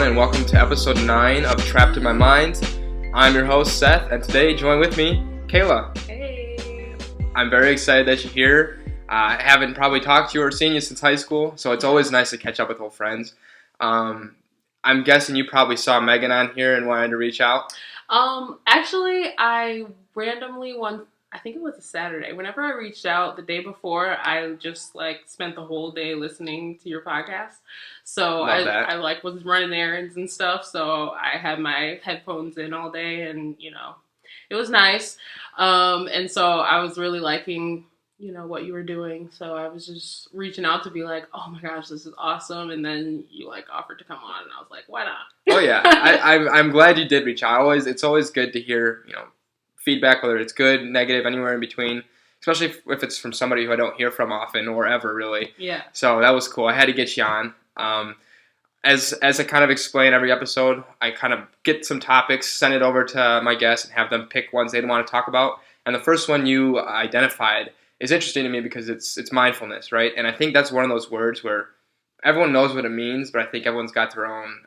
and welcome to episode 9 of Trapped in My Mind. I'm your host, Seth, and today join with me, Kayla. Hey. I'm very excited that you're here. I haven't probably talked to you or seen you since high school, so it's always nice to catch up with old friends. I'm guessing you probably saw Megan on here and wanted to reach out. Actually, I randomly I think it was a Saturday. Whenever I reached out the day before, I just spent the whole day listening to your podcast. So I was running errands and stuff. So I had my headphones in all day, and it was nice. And so I was really liking what you were doing. So I was just reaching out to be like, oh my gosh, this is awesome. And then you offered to come on, and I was like, why not? Oh yeah, I'm glad you did reach out. It's always good to hear feedback, whether it's good, negative, anywhere in between, especially if it's from somebody who I don't hear from often or ever really. Yeah. So that was cool. I had to get you on. As I kind of explain every episode, I kind of get some topics, send it over to my guests, and have them pick ones they want to talk about. And the first one you identified is interesting to me because it's mindfulness, right? And I think that's one of those words where everyone knows what it means, but I think everyone's got their own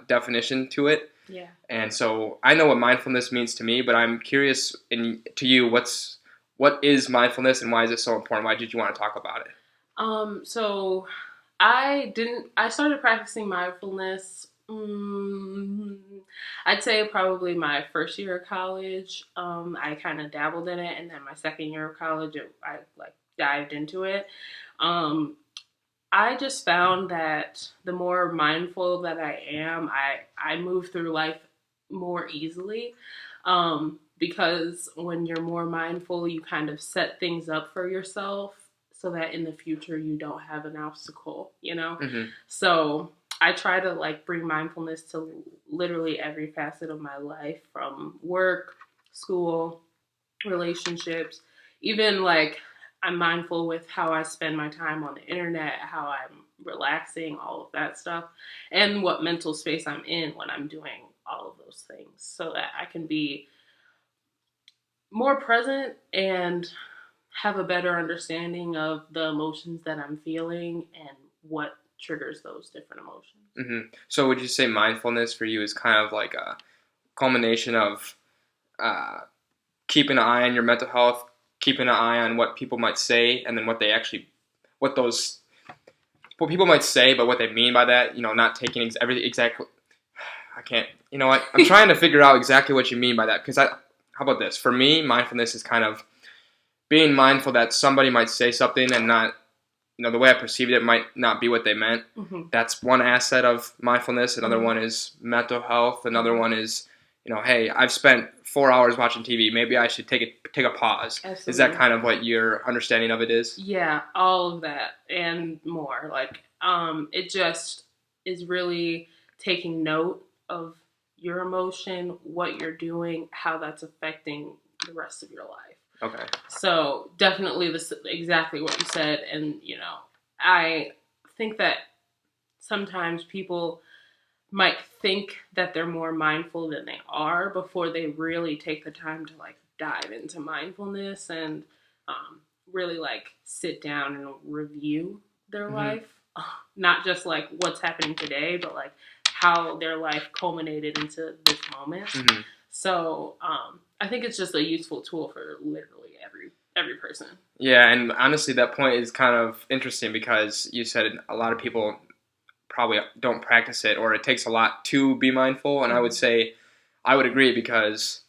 definition to it. Yeah. And so I know what mindfulness means to me, but I'm curious to you, what is mindfulness and why is it so important? Why did you want to talk about it? So I started practicing mindfulness, I'd say probably my first year of college. I kind of dabbled in it, and then my second year of college, I dived into it. I just found that the more mindful that I am, I move through life more easily. Because when you're more mindful, you kind of set things up for yourself so that in the future you don't have an obstacle, Mm-hmm. So I try to bring mindfulness to literally every facet of my life, from work, school, relationships, even I'm mindful with how I spend my time on the internet, how I'm relaxing, all of that stuff, and what mental space I'm in when I'm doing all of those things, so that I can be more present and have a better understanding of the emotions that I'm feeling and what triggers those different emotions. Mm-hmm. So would you say mindfulness for you is kind of like a culmination of keeping an eye on your mental health, keeping an eye on what people might say, and then what people might say, but what they mean by that, not taking everything exactly. I can't, you know what? I'm trying to figure out exactly what you mean by that, because how about this? For me, mindfulness is kind of being mindful that somebody might say something and not, the way I perceived it might not be what they meant. Mm-hmm. That's one asset of mindfulness. Another one is mental health. Another one is, hey, I've spent 4 hours watching TV. Maybe I should take a pause. Absolutely. Is that kind of what your understanding of it is? Yeah, all of that and more. It just is really taking note of your emotion, what you're doing, how that's affecting the rest of your life. Okay. So definitely this exactly what you said. And, I think that sometimes people might think that they're more mindful than they are before they really take the time to dive into mindfulness and really sit down and review their Mm-hmm. life. Not just what's happening today, but how their life culminated into this moment. Mm-hmm. So I think it's just a useful tool for literally every person. Yeah, and honestly, that point is kind of interesting because you said a lot of people probably don't practice it, or it takes a lot to be mindful. And I would say I would agree, because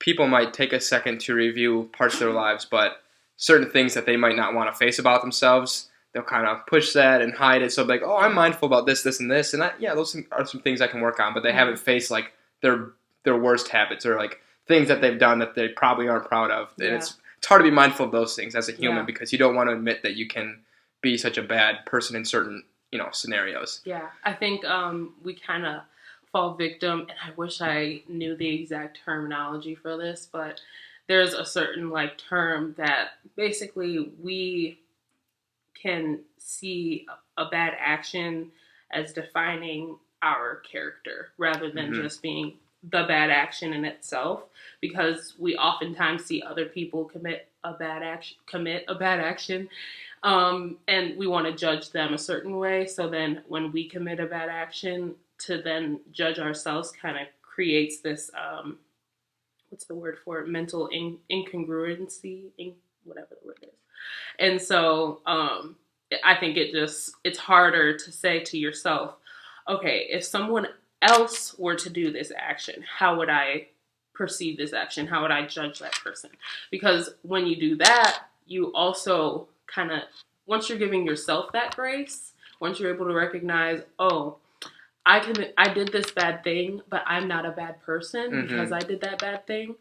people might take a second to review parts of their lives, but certain things that they might not want to face about themselves, they'll kind of push that and hide it. So oh, I'm mindful about this, this, and this. And those are some things I can work on, but they haven't faced their worst habits or things that they've done that they probably aren't proud of. Yeah. And it's hard to be mindful of those things as a human, because you don't want to admit that you can be such a bad person in certain scenarios. Yeah, I think we kind of fall victim, and I wish I knew the exact terminology for this, but there's a certain term that basically we can see a bad action as defining our character rather than just being the bad action in itself, because we oftentimes see other people commit a bad action, and we want to judge them a certain way. So then when we commit a bad action, to then judge ourselves kind of creates this, what's the word for it? Mental incongruency, whatever the word is. And so I think it's harder to say to yourself, okay, if someone else were to do this action, how would I perceive this action? How would I judge that person? Because when you do that, you also kind of, once you're giving yourself that grace, once you're able to recognize, oh, I did this bad thing, but I'm not a bad person because I did that bad thing.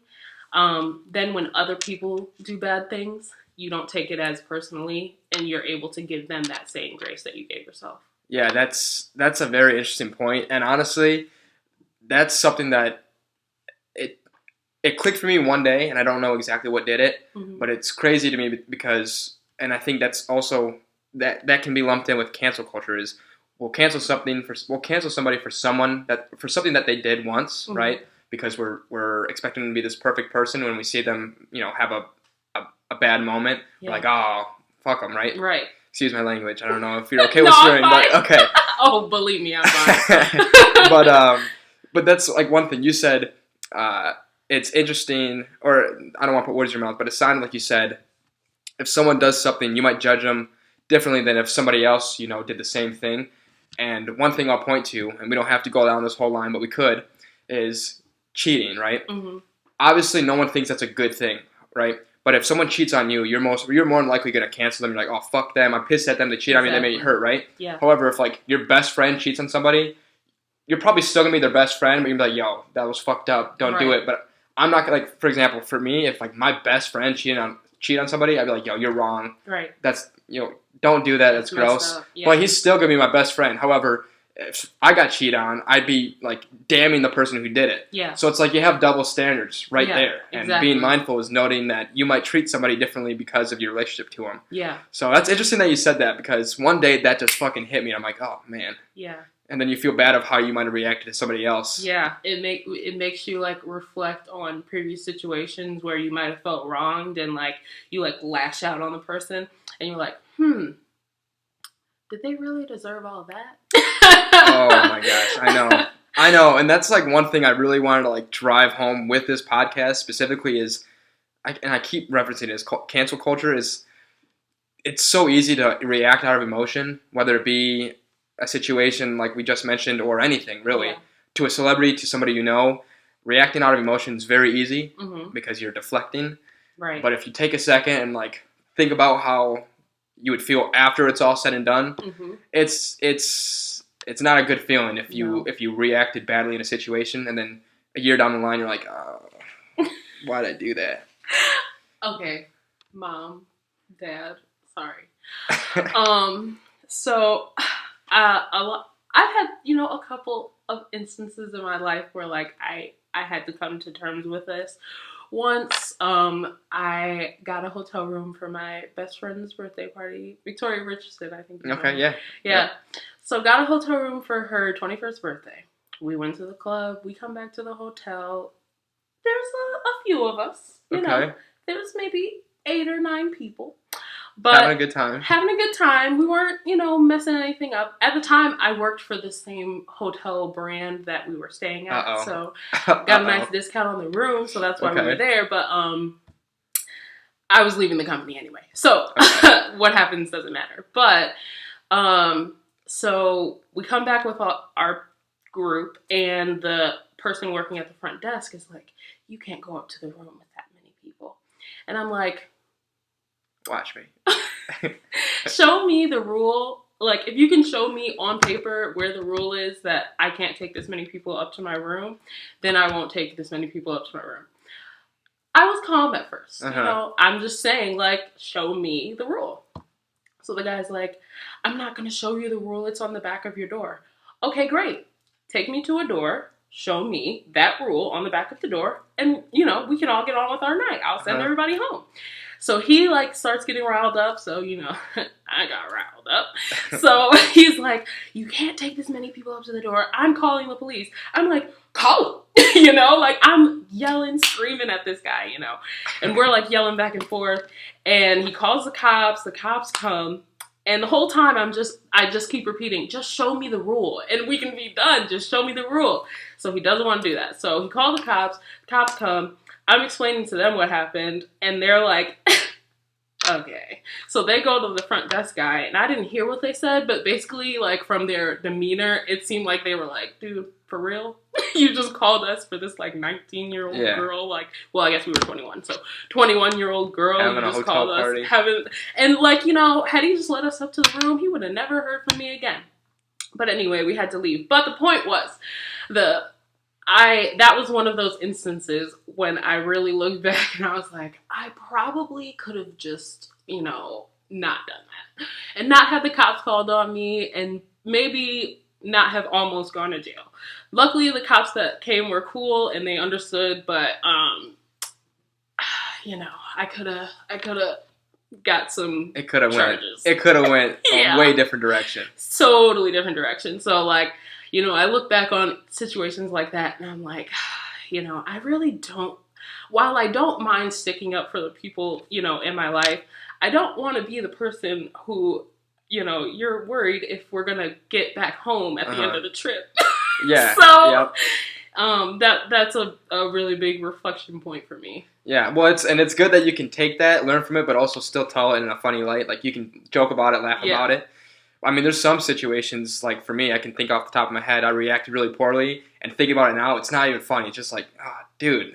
Then when other people do bad things, you don't take it as personally, and you're able to give them that same grace that you gave yourself. Yeah, that's a very interesting point, and honestly, that's something that it clicked for me one day, and I don't know exactly what did it, but it's crazy to me because, and I think that's also that can be lumped in with cancel culture. Is we'll cancel somebody for something that they did once, right? Because we're expecting them to be this perfect person. When we see them, have a bad moment, we're like, oh, fuck them, right? Right. Excuse my language. I don't know if you're okay with swearing, but okay. Oh, believe me, I'm fine. But that's like one thing you said. It's interesting, or I don't want to put words in your mouth, but it sounded like you said, if someone does something, you might judge them differently than if somebody else, did the same thing. And one thing I'll point to, and we don't have to go down this whole line, but we could, is cheating, right? Obviously, no one thinks that's a good thing, right? But if someone cheats on you, you're more than likely going to cancel them. You're like, oh, fuck them. I'm pissed at them. They cheat on me. They made me hurt, right? Yeah. However, if like your best friend cheats on somebody, you're probably still going to be their best friend, but you're going to be like, yo, that was fucked up. Don't do it. But I'm not going to, like, for example, for me, if like my best friend cheat on somebody, I'd be like, yo, you're wrong. Right. That's, don't do that. That's gross. Yeah. But he's still going to be my best friend. However, if I got cheated on, I'd be like damning the person who did it. Yeah. So it's like you have double standards right there. And being mindful is noting that you might treat somebody differently because of your relationship to them. Yeah. So that's interesting that you said that, because one day that just fucking hit me and I'm like, oh man. Yeah. And then you feel bad of how you might have reacted to somebody else. Yeah. It makes you like reflect on previous situations where you might have felt wronged, and like you like lash out on the person and you're like, did they really deserve all that? Oh my gosh, I know, and that's like one thing I really wanted to like drive home with this podcast specifically is, I keep referencing it, is cancel culture. Is it's so easy to react out of emotion, whether it be a situation like we just mentioned or anything really. Yeah. To a celebrity, to somebody reacting out of emotion is very easy because you're deflecting. Right. But if you take a second and like think about how you would feel after it's all said and done, it's not a good feeling if you reacted badly in a situation and then a year down the line you're like, oh, why'd I do that? Okay, mom, dad, sorry. So I've had a couple of instances in my life where like I had to come to terms with this. Once, I got a hotel room for my best friend's birthday party. Victoria Richardson, I think. Okay, yeah. Yeah. So got a hotel room for her 21st birthday. We went to the club. We come back to the hotel. There's a few of us. You know, there was maybe 8 or 9 people. But having a good time. We weren't, messing anything up. At the time, I worked for the same hotel brand that we were staying at. So got a nice discount on the room. So that's why we were there. But I was leaving the company anyway. So what happens doesn't matter. But so we come back with our group, and the person working at the front desk is like, you can't go up to the room with that many people. And I'm like, watch me. Show me the rule. Like, if you can show me on paper where the rule is that I can't take this many people up to my room, then I won't take this many people up to my room. I was calm at first. I'm just saying, like, show me the rule. So the guy's like, I'm not going to show you the rule. It's on the back of your door. Okay, great. Take me to a door. Show me that rule on the back of the door. And, we can all get on with our night. I'll send everybody home. So he, like, starts getting riled up. So, I got riled up. So he's like, you can't take this many people up to the door. I'm calling the police. I'm like, call him. Like, I'm yelling, screaming at this guy, And we're, like, yelling back and forth. And he calls the cops. The cops come. And the whole time I just keep repeating, just show me the rule and we can be done. Just show me the rule. So he doesn't want to do that. So he called the cops. The cops come. I'm explaining to them what happened. And they're like, okay. So they go to the front desk guy. And I didn't hear what they said. But basically, like, from their demeanor, it seemed like they were like, dude, for real? You just called us for this, like, 19-year-old girl? Like, well, I guess we were 21. So 21-year-old girl having you a just hotel called party. us. And, like, you know, had he just let us up to the room, he would have never heard from me again. But anyway, we had to leave. But the point was, that was one of those instances when I really looked back and I was like, I probably could have just, you know, not done that. And not had the cops called on me and maybe not have almost gone to jail. Luckily, the cops that came were cool and they understood, but, you know, I could have got some charges. It could have went a way different direction. Totally different direction. So, like, you know, I look back on situations like that and I'm like, you know, I really don't, while I don't mind sticking up for the people, you know, in my life, I don't want to be the person who, you know, you're worried if we're going to get back home at the end of the trip. Yeah. So, that's a really big reflection point for me. Yeah, well, it's good that you can take that, learn from it, but also still tell it in a funny light. Like, you can joke about it, laugh about it. I mean, there's some situations, like, for me, I can think off the top of my head, I reacted really poorly, and thinking about it now, it's not even funny. It's just like, dude,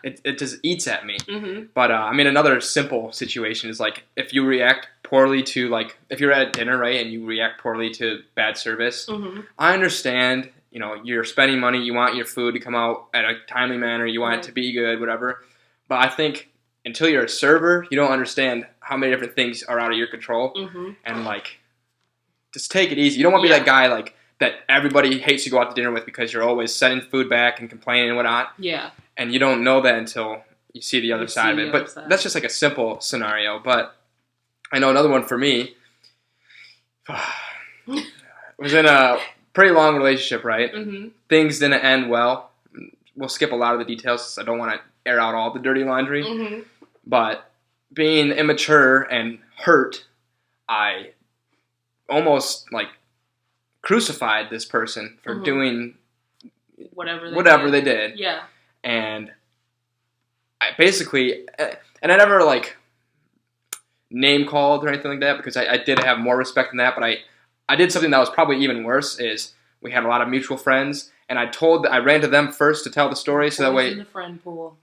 it just eats at me. Mm-hmm. But, I mean, another simple situation is, like, if you react poorly to, like, if you're at dinner, right, and you react poorly to bad service, mm-hmm. I understand, you know, you're spending money, you want your food to come out at a timely manner, you want it to be good, whatever. But I think until you're a server, you don't understand how many different things are out of your control. Mm-hmm. And, like, just take it easy. You don't want to be that guy, like, that everybody hates to go out to dinner with because you're always sending food back and complaining and whatnot. Yeah. And you don't know that until you see the other side of it. But that's just, like, a simple scenario. But I know another one for me. Was in a pretty long relationship, right? Mm-hmm. Things didn't end well. We'll skip a lot of the details because I don't want to air out all the dirty laundry. Mm-hmm. But being immature and hurt, I almost, like, crucified this person for mm-hmm. doing whatever they did. Yeah. And I basically, and I never, like, name called or anything like that because I did have more respect than that, but I did something that was probably even worse is we had a lot of mutual friends, and I ran to them first to tell the story so that way... Poison the friend pool.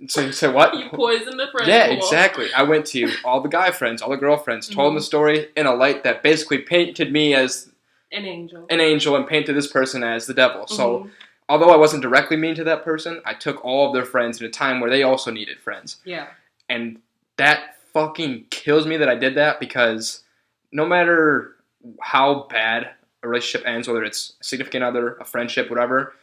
So what? You poisoned the friend pool. Yeah, exactly. I went to all the guy friends, all the girlfriends, told them the story in a light that basically painted me as... An angel. And painted this person as the devil. Mm-hmm. So, although I wasn't directly mean to that person, I took all of their friends in a time where they also needed friends. Yeah. And that fucking kills me that I did that because no matter how bad a relationship ends, whether it's a significant other, a friendship, whatever,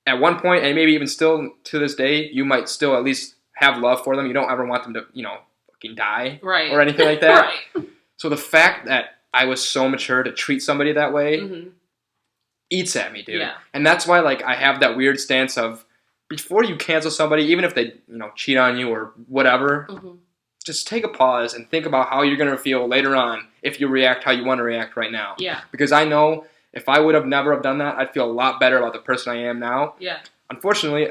at one point, and maybe even still to this day, you might still at least have love for them. You don't ever want them to, you know, fucking die or anything like that. Right. So the fact that I was so mature to treat somebody that way mm-hmm. eats at me, dude. Yeah. And that's why, like, I have that weird stance of before you cancel somebody, even if they, you know, cheat on you or whatever, mm-hmm. just take a pause and think about how you're going to feel later on if you react how you want to react right now. Yeah. Because I know if I would have never have done that, I'd feel a lot better about the person I am now. Yeah. Unfortunately,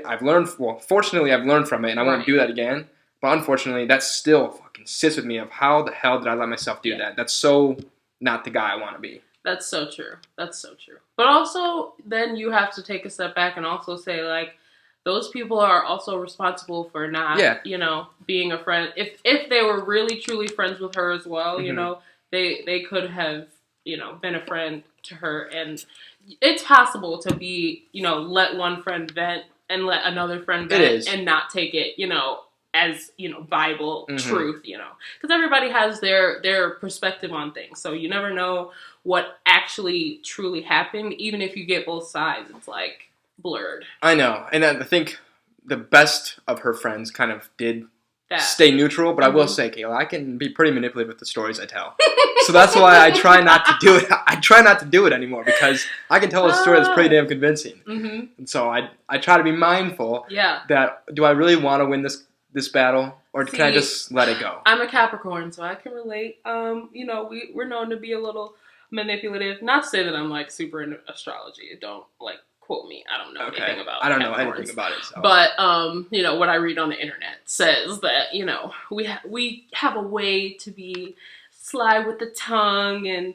fortunately, I've learned from it, and I won't do that again. But unfortunately, that still fucking sits with me of how the hell did I let myself do that? That's so not the guy I want to be. That's so true. That's so true. But also, then you have to take a step back and also say, like, those people are also responsible for not, you know, being a friend. If they were really, truly friends with her as well, mm-hmm. you know, they could have, you know, been a friend to her. And it's possible to be, you know, let one friend vent and let another friend vent and not take it, you know, as, you know, Bible mm-hmm. truth, you know. Because everybody has their perspective on things. So you never know what actually truly happened. Even if you get both sides, it's like blurred. I know. And I think the best of her friends kind of did stay neutral. But mm-hmm. I will say, Kayla, I can be pretty manipulative with the stories I tell. So that's why I try not to do it. I try not to do it anymore because I can tell a story that's pretty damn convincing. Mm-hmm. And so I try to be mindful that do I really want to win this battle? Or can I just let it go? I'm a Capricorn, so I can relate. We're known to be a little manipulative. Not to say that I'm like super into astrology. Don't like quote me. I don't know anything about. I don't know anything about it. So. But what I read on the internet says that we have a way to be sly with the tongue and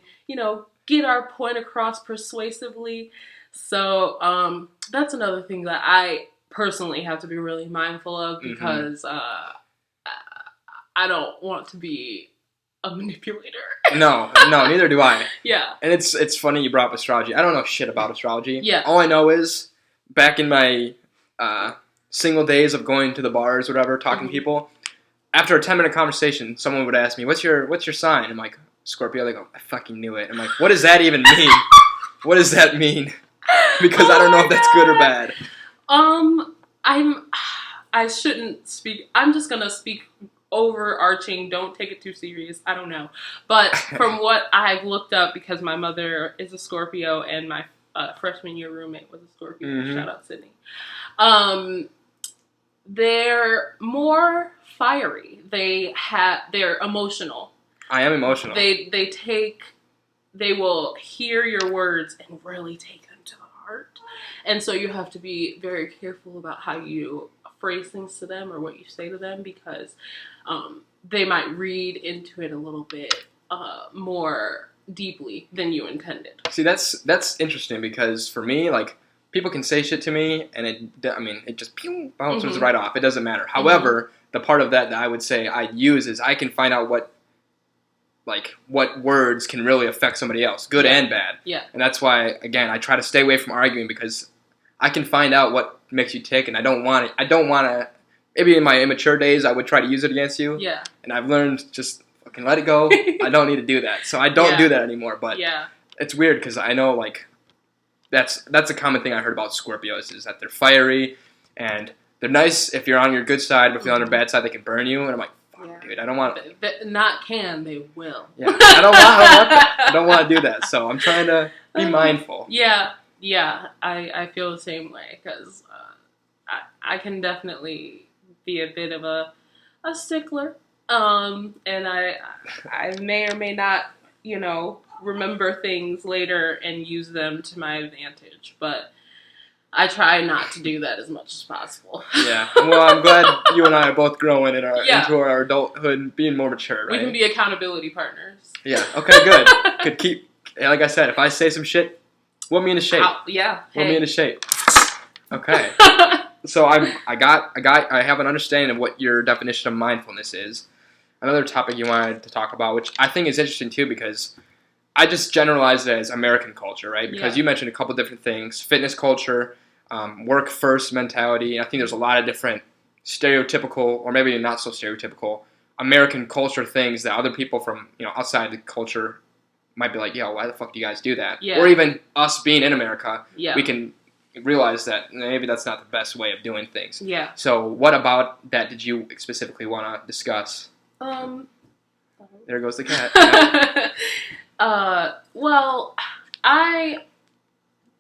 get our point across persuasively. So that's another thing that I personally have to be really mindful of because I don't want to be a manipulator. No, neither do I. Yeah. And it's funny you brought up astrology. I don't know shit about astrology. Yeah. All I know is back in my single days of going to the bars or whatever, talking to people, after a 10-minute conversation, someone would ask me, What's your sign? I'm like, Scorpio. They go, I fucking knew it. I'm like, what does that even mean? What does that mean? Because I don't know if that's good or bad. I shouldn't speak. I'm just gonna speak overarching. Don't take it too serious. I don't know, but from what I've looked up, because my mother is a Scorpio and my freshman year roommate was a Scorpio. Shout out Sydney. They're more fiery. They're emotional. I am emotional. They will hear your words and really take them to the heart. And so you have to be very careful about how you phrase things to them or what you say to them because they might read into it a little bit more deeply than you intended. See, that's interesting because for me, like, people can say shit to me and it just bounces right off. It doesn't matter. However, the part of that I would say I'd use is I can find out what words can really affect somebody else, good and bad. Yeah. And that's why, again, I try to stay away from arguing because I can find out what makes you tick, and I don't want to. Maybe in my immature days, I would try to use it against you. Yeah. And I've learned just fucking let it go. I don't need to do that, so I don't do that anymore. But it's weird because I know that's a common thing I heard about Scorpios is that they're fiery and they're nice if you're on your good side, but if you're on their bad side, they can burn you. And I'm like, fuck, dude, I don't want. They will. Yeah, I don't want that. I don't want to do that. So I'm trying to be mindful. Yeah. I feel the same way because I can definitely be a bit of a stickler, and I may or may not, remember things later and use them to my advantage, but I try not to do that as much as possible. Yeah, well, I'm glad you and I are both growing into our adulthood and being more mature, right? We can be accountability partners. Yeah, okay, good. Could keep, like I said, if I say some shit, whip me into shape. Whip me into shape. Okay. So I have an understanding of what your definition of mindfulness is. Another topic you wanted to talk about, which I think is interesting too, because I just generalized it as American culture, right? Because you mentioned a couple different things: fitness culture, work first mentality. And I think there's a lot of different stereotypical, or maybe not so stereotypical, American culture things that other people from outside the culture might be like, yo, why the fuck do you guys do that? Yeah. Or even us being in America, we can realize that maybe that's not the best way of doing things. Yeah. So what about that did you specifically want to discuss? There goes the cat. Well, I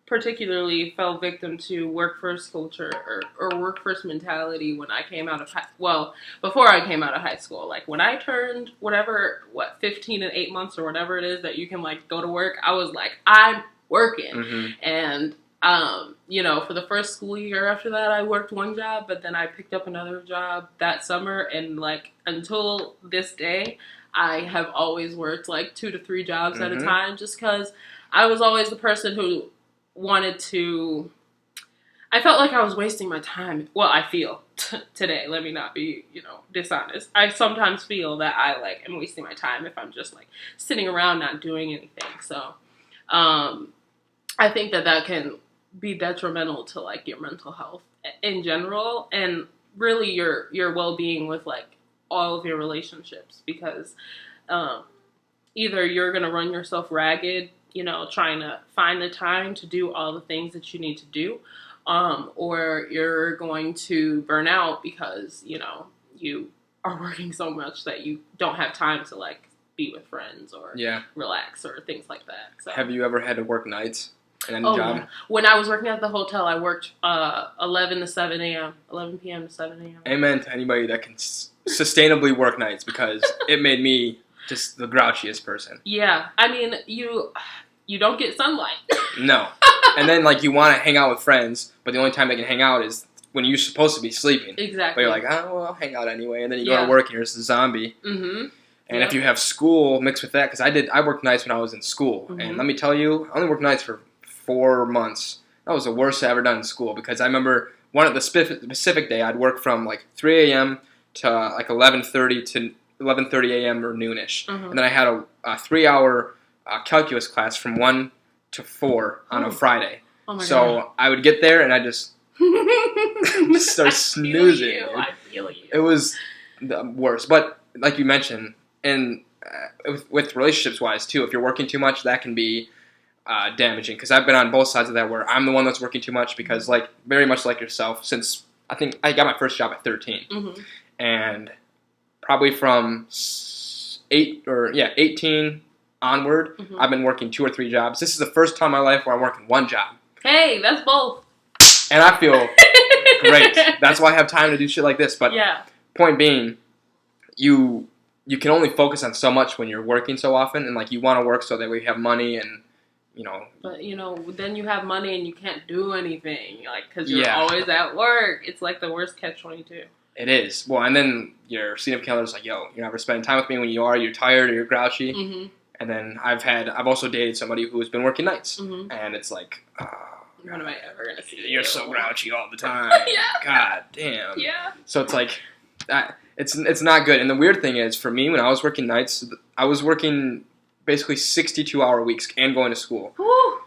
particularly fell victim to work first culture or work first mentality when I came out of before I came out of high school. Like when I turned 15 and 8 months or whatever it is that you can go to work, I was like, I'm working. And for the first school year after that, I worked one job, but then I picked up another job that summer, and until this day, I have always worked 2 to 3 jobs at a time, just because I was always the person who wanted to. I felt like I was wasting my time. Well, I feel today. Let me not be, dishonest. I sometimes feel that I am wasting my time if I'm just sitting around not doing anything. So, I think that can be detrimental to your mental health in general, and really your well-being with all of your relationships, because either you're gonna run yourself ragged, trying to find the time to do all the things that you need to do, or you're going to burn out because you are working so much that you don't have time to be with friends or relax or things like that. So. Have you ever had to work nights? Job? Yeah. When I was working at the hotel, I worked 11 to 7 a.m., 11 p.m. to 7 a.m. Amen to anybody that can sustainably work nights because it made me just the grouchiest person. Yeah, I mean, you don't get sunlight. No. And then, like, you want to hang out with friends, but the only time they can hang out is when you're supposed to be sleeping. Exactly. But you're like, oh, well, I'll hang out anyway. And then you go to work and you're just a zombie. Mm-hmm. And if you have school mixed with that, because I worked nights when I was in school. Mm-hmm. And let me tell you, I only worked nights for 4 months. That was the worst I ever done in school because I remember the specific day I'd work from like 3 a.m. to like 11:30 to 11:30 a.m. or noonish. Mm-hmm. And then I had a 3-hour calculus class from 1 to 4 on a Friday. Oh my so God. I would get there and I just start snoozing. I feel you. It was the worst. But like you mentioned, and with relationships wise too, if you're working too much, that can be damaging. Because I've been on both sides of that, where I'm the one that's working too much. Because like very much like yourself, since I think I got my first job at 13, Mm-hmm. and probably from 18 onward, Mm-hmm. I've been working 2 or 3 jobs. This is the first time in my life where I'm working 1 job. Hey, that's both. And I feel great. That's why I have time to do shit like this. But point being, you can only focus on so much when you're working so often, and like you want to work so that we have money and But then you have money and you can't do anything, like because you're always at work. It's like the worst catch-22. It is. Well, and then your significant other's like, yo, you're never spending time with me when you're tired or you're grouchy. Mm-hmm. And then I've also dated somebody who has been working nights, Mm-hmm. and it's like, when am I ever gonna see you? You're so grouchy all the time. Yeah. God damn. Yeah. So it's like, it's not good. And the weird thing is, for me, when I was working nights, I was working basically 62-hour weeks and going to school. Woo.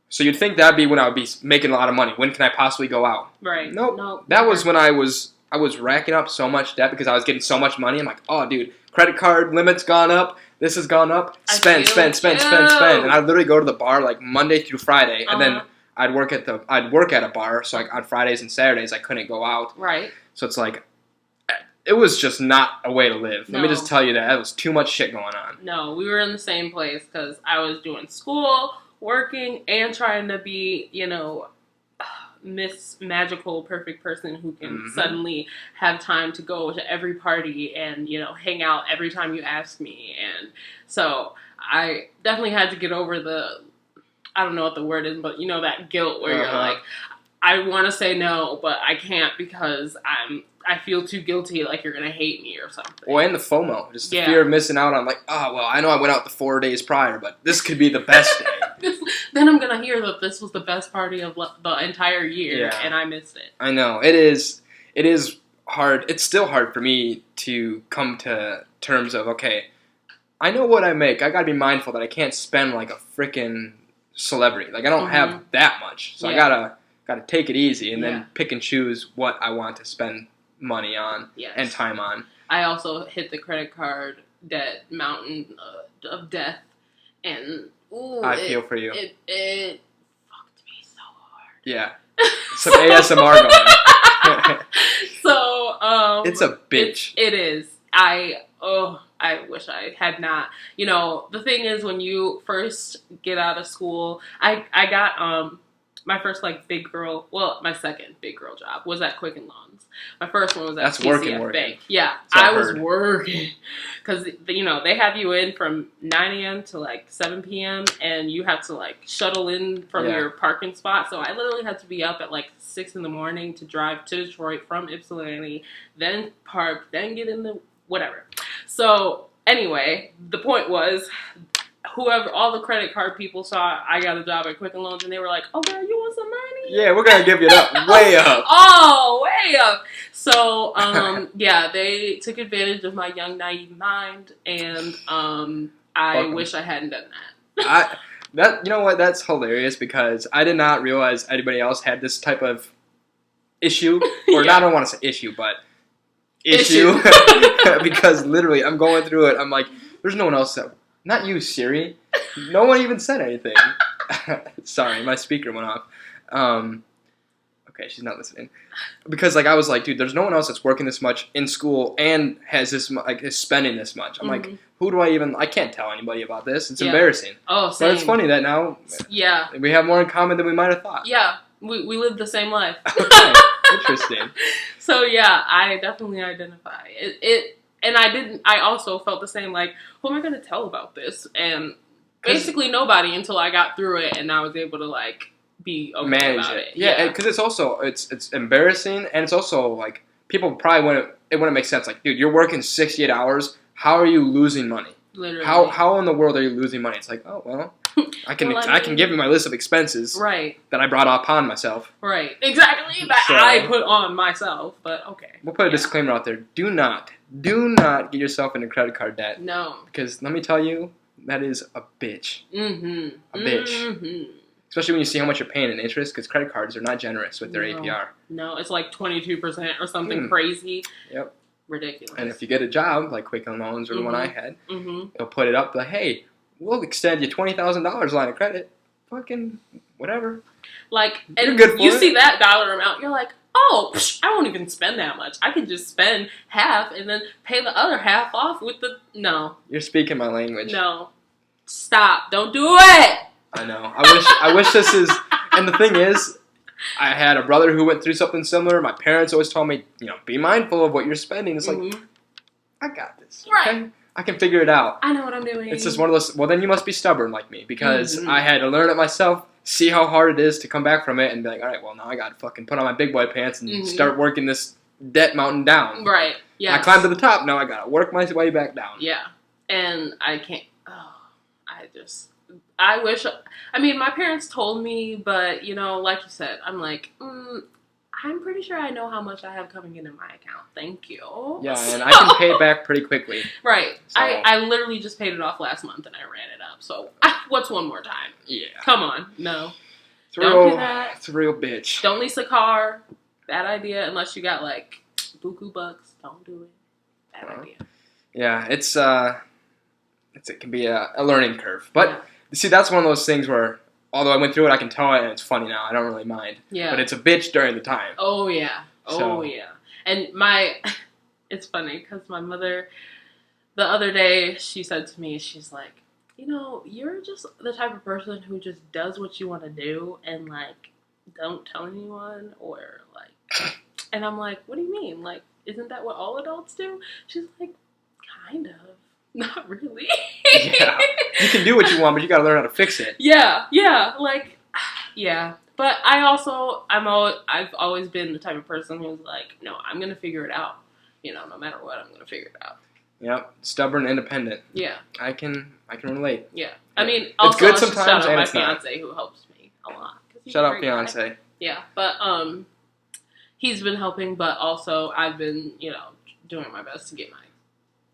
So you'd think that'd be when I would be making a lot of money. When can I possibly go out? Right. Nope. That was when I was racking up so much debt because I was getting so much money. I'm like, oh, dude, credit card limit's gone up. This has gone up. Spend. And I'd literally go to the bar like Monday through Friday, and then I'd work at a bar. So like on Fridays and Saturdays, I couldn't go out. Right. So it's like, it was just not a way to live. No. Let me just tell you that. It was too much shit going on. No, we were in the same place because I was doing school, working, and trying to be, Miss Magical Perfect person who can suddenly have time to go to every party and, hang out every time you ask me. And so I definitely had to get over I don't know what the word is, but that guilt where you're like, I want to say no, but I can't because I feel too guilty, like you're gonna hate me or something. Well, and the FOMO, just the fear of missing out on, like, oh well, I know I went out the 4 days prior, but this could be the best day. Then I'm gonna hear that this was the best party of the entire year, and I missed it. I know it is hard. It's still hard for me to come to terms of, okay, I know what I make. I gotta be mindful that I can't spend like a freaking celebrity. Like I don't have that much, so I gotta take it easy and then pick and choose what I want to spend money on and time on. I also hit the credit card debt mountain of death, and I feel for you. It fucked me so hard. Yeah, some ASMR going. So it's a bitch. It is. I wish I had not. The thing is, when you first get out of school, I got my first my second big girl job was at Quicken Loans. My first one was at TCF Bank. Yeah, I was working because they have you in from 9 a.m. to like 7 p.m. and you have to like shuttle in from your parking spot. So I literally had to be up at like 6 in the morning to drive to Detroit from Ypsilanti, then park, then get in the whatever. So anyway, the point was, all the credit card people saw I got a job at Quicken Loans, and they were like, "Oh, girl, you want some money?" Yeah, we're gonna give you that way up. Oh, way up. So, they took advantage of my young, naive mind, and I wish I hadn't done that. You know what? That's hilarious because I did not realize anybody else had this type of issue, or I don't want to say issue, but issue. Because literally, I'm going through it. I'm like, there's no one else that. Not you, Siri. No one even said anything. Sorry, my speaker went off. Okay, she's not listening. Because I was like, dude, there's no one else that's working this much in school and has this is spending this much. I'm like, who do I can't tell anybody about this. It's embarrassing. Oh, same. But it's funny that now we have more in common than we might have thought. Yeah, We live the same life. Okay, interesting. So yeah, I definitely identify it. And I also felt the same. Like, who am I going to tell about this? And basically nobody until I got through it, and I was able to like be okay manage about it. it. Yeah, because it's also it's embarrassing, and it's also like people probably wouldn't make sense. Like, dude, you're working 68 hours. How are you losing money? Literally. How in the world are you losing money? It's like, oh well, I can Well, I can give you my list of expenses right that I brought upon myself. Right. Exactly. That So, I put on myself. But okay. We'll put a disclaimer out there. Do not get yourself into credit card debt. No. Because let me tell you, that is a bitch. Mm-hmm. A bitch. Mm-hmm. Especially when you see how much you're paying in interest, because credit cards are not generous with their APR. No, it's like 22% or something crazy. Yep. Ridiculous. And if you get a job, like Quicken Loans or the one I had, mm-hmm. they'll put it up like, hey, we'll extend you $20,000 line of credit. Fucking whatever. Like, You're and good for you it. see that dollar amount, you're like, oh, I won't even spend that much. I can just spend half and then pay the other half off with the... No. You're speaking my language. No. Stop. Don't do it! I know. I wish this is... And the thing is, I had a brother who went through something similar. My parents always told me, be mindful of what you're spending. It's like, I got this. Right. Okay? I can figure it out. I know what I'm doing. It's just one of those, well, then you must be stubborn like me, because I had to learn it myself, see how hard it is to come back from it, and be like, all right, well, now I got to fucking put on my big boy pants and start working this debt mountain down. Right. Yeah. I climbed to the top, now I got to work my way back down. Yeah. And I can't, I wish, I mean, my parents told me, but, like you said, I'm like, I'm pretty sure I know how much I have coming into my account. Thank you. Yeah, and I can pay it back pretty quickly. Right. So. I literally just paid it off last month and I ran it up. So what's one more time? Yeah. Come on. No. Don't do that. It's a real bitch. Don't lease a car. Bad idea unless you got like buku bucks. Don't do it. Bad idea. Yeah, it can be a learning curve. But see, that's one of those things where, although I went through it, I can tell it, and it's funny now. I don't really mind. Yeah. But it's a bitch during the time. Oh, yeah. Yeah. And it's funny, because my mother, the other day, she said to me, she's like, you're just the type of person who just does what you want to do and, like, don't tell anyone or, like, and I'm like, what do you mean? Like, isn't that what all adults do? She's like, kind of. Not really. Yeah. You can do what you want, but you got to learn how to fix it. Yeah. Like, yeah. But I've always been the type of person who's like, no, I'm going to figure it out. No matter what, I'm going to figure it out. Yep. Stubborn, independent. Yeah. I can relate. Yeah. I mean, it's also, good sometimes, shout out and my it's not. fiance who helps me a lot. Shout out fiance. Yeah. But, he's been helping, but also I've been, doing my best to get my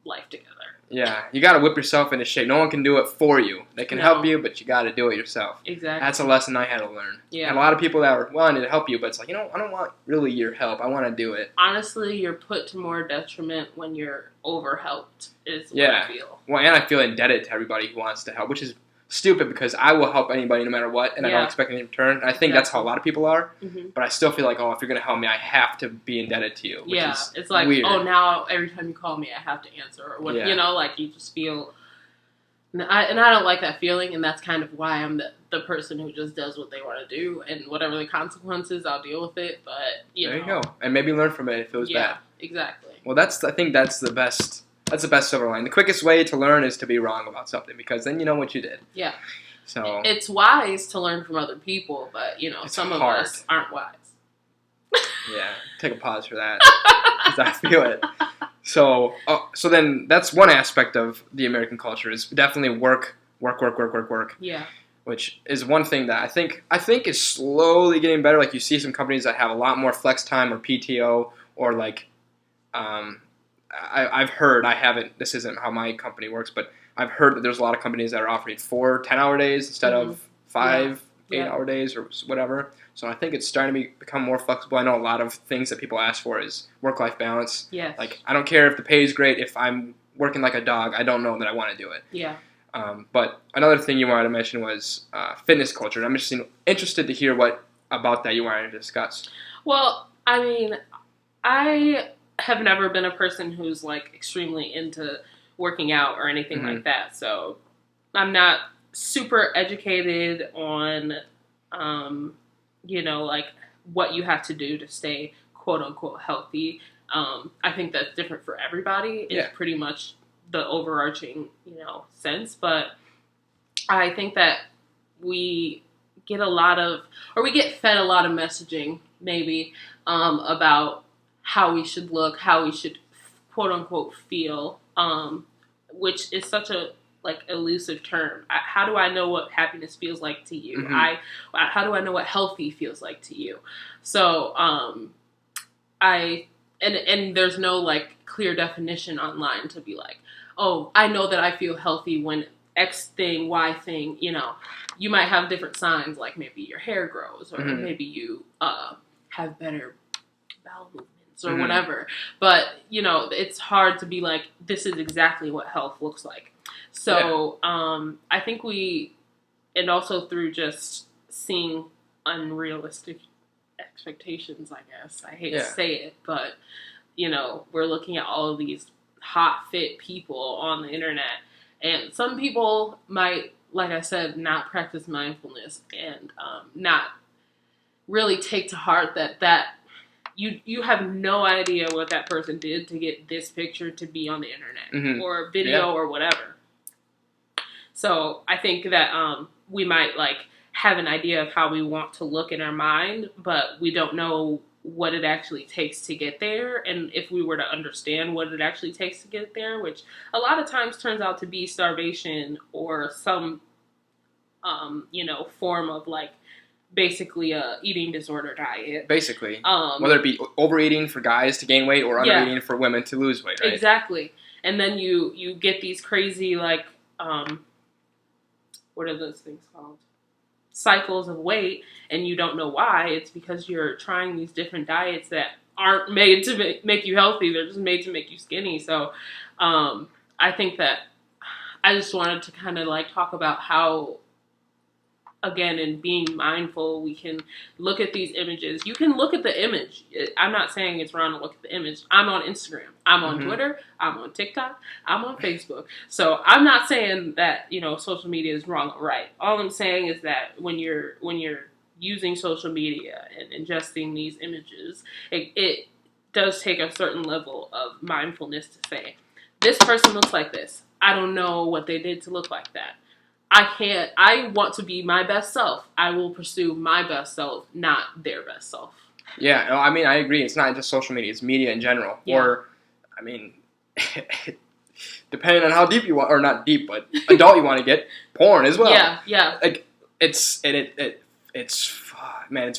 life together. Yeah, you got to whip yourself into shape. No one can do it for you. They can help you, but you got to do it yourself. Exactly. That's a lesson I had to learn. Yeah. And a lot of people that were willing to help you, but it's like, I don't want really your help. I want to do it. Honestly, you're put to more detriment when you're overhelped, is what I feel. Well, and I feel indebted to everybody who wants to help, which is stupid because I will help anybody no matter what, and I don't expect anything in return. And I think that's how a lot of people are. Mm-hmm. But I still feel like, if you're going to help me, I have to be indebted to you, which is it's like, weird. Now every time you call me, I have to answer. Or what, like you just feel... And I don't like that feeling, and that's kind of why I'm the person who just does what they want to do, and whatever the consequences, I'll deal with it, but, There you go. And maybe learn from it if it was bad. Yeah, exactly. Well, I think that's the best silver line. The quickest way to learn is to be wrong about something, because then you know what you did. Yeah. So it's wise to learn from other people, but, some of us aren't wise. Yeah, take a pause for that, because I feel it. So then that's one aspect of the American culture is definitely work. Yeah. Which is one thing that I think is slowly getting better. Like you see some companies that have a lot more flex time or PTO, or like, I've heard, this isn't how my company works, but I've heard that there's a lot of companies that are offering 4 10-hour days instead of 5 8-hour days or whatever. So I think it's starting to become more flexible. I know a lot of things that people ask for is work-life balance. Yes. Like, I don't care if the pay is great. If I'm working like a dog, I don't know that I want to do it. Yeah. But another thing you wanted to mention was fitness culture. And I'm just interested to hear what about that you wanted to discuss. Well, I mean, I have never been a person who's, like, extremely into working out or anything like that. So I'm not super educated on like what you have to do to stay quote unquote healthy. I think that's different for everybody. It's pretty much the overarching, sense. But I think that we get we get fed a lot of messaging, maybe, about how we should look, how we should quote unquote feel, which is such a elusive term. How do I know what happiness feels like to you? Mm-hmm. How do I know what healthy feels like to you? So and there's no clear definition online to be like, oh, I know that I feel healthy when X thing, Y thing. You might have different signs, like maybe your hair grows, or maybe you have better bowel movements, or whatever. But it's hard to be like, this is exactly what health looks like. So I think and also through just seeing unrealistic expectations, I guess. I hate to say it, but we're looking at all of these hot, fit people on the internet, and some people might, like I said, not practice mindfulness and not really take to heart that you have no idea what that person did to get this picture to be on the internet or video or whatever. So I think that we might have an idea of how we want to look in our mind, but we don't know what it actually takes to get there. And if we were to understand what it actually takes to get there, which a lot of times turns out to be starvation or some, form of basically a eating disorder diet. Basically. Whether it be overeating for guys to gain weight or undereating for women to lose weight, right? Exactly. And then you get these crazy, what are those things called? Cycles of weight, and you don't know why. It's because you're trying these different diets that aren't made to make you healthy. They're just made to make you skinny. So I think that I just wanted to kind of talk about how, again, in being mindful, we can look at these images. You can look at the image. I'm not saying it's wrong to look at the image. I'm on Instagram. I'm on Twitter. I'm on TikTok. I'm on Facebook. So I'm not saying that, social media is wrong or right. All I'm saying is that when you're using social media and ingesting these images, it does take a certain level of mindfulness to say, this person looks like this. I don't know what they did to look like that. I want to be my best self. I will pursue my best self, not their best self. Yeah, no, I mean, I agree. It's not just social media, it's media in general. Yeah. Or, I mean, depending on how deep you want, or not deep, but adult you want to get, porn as well. Yeah. It's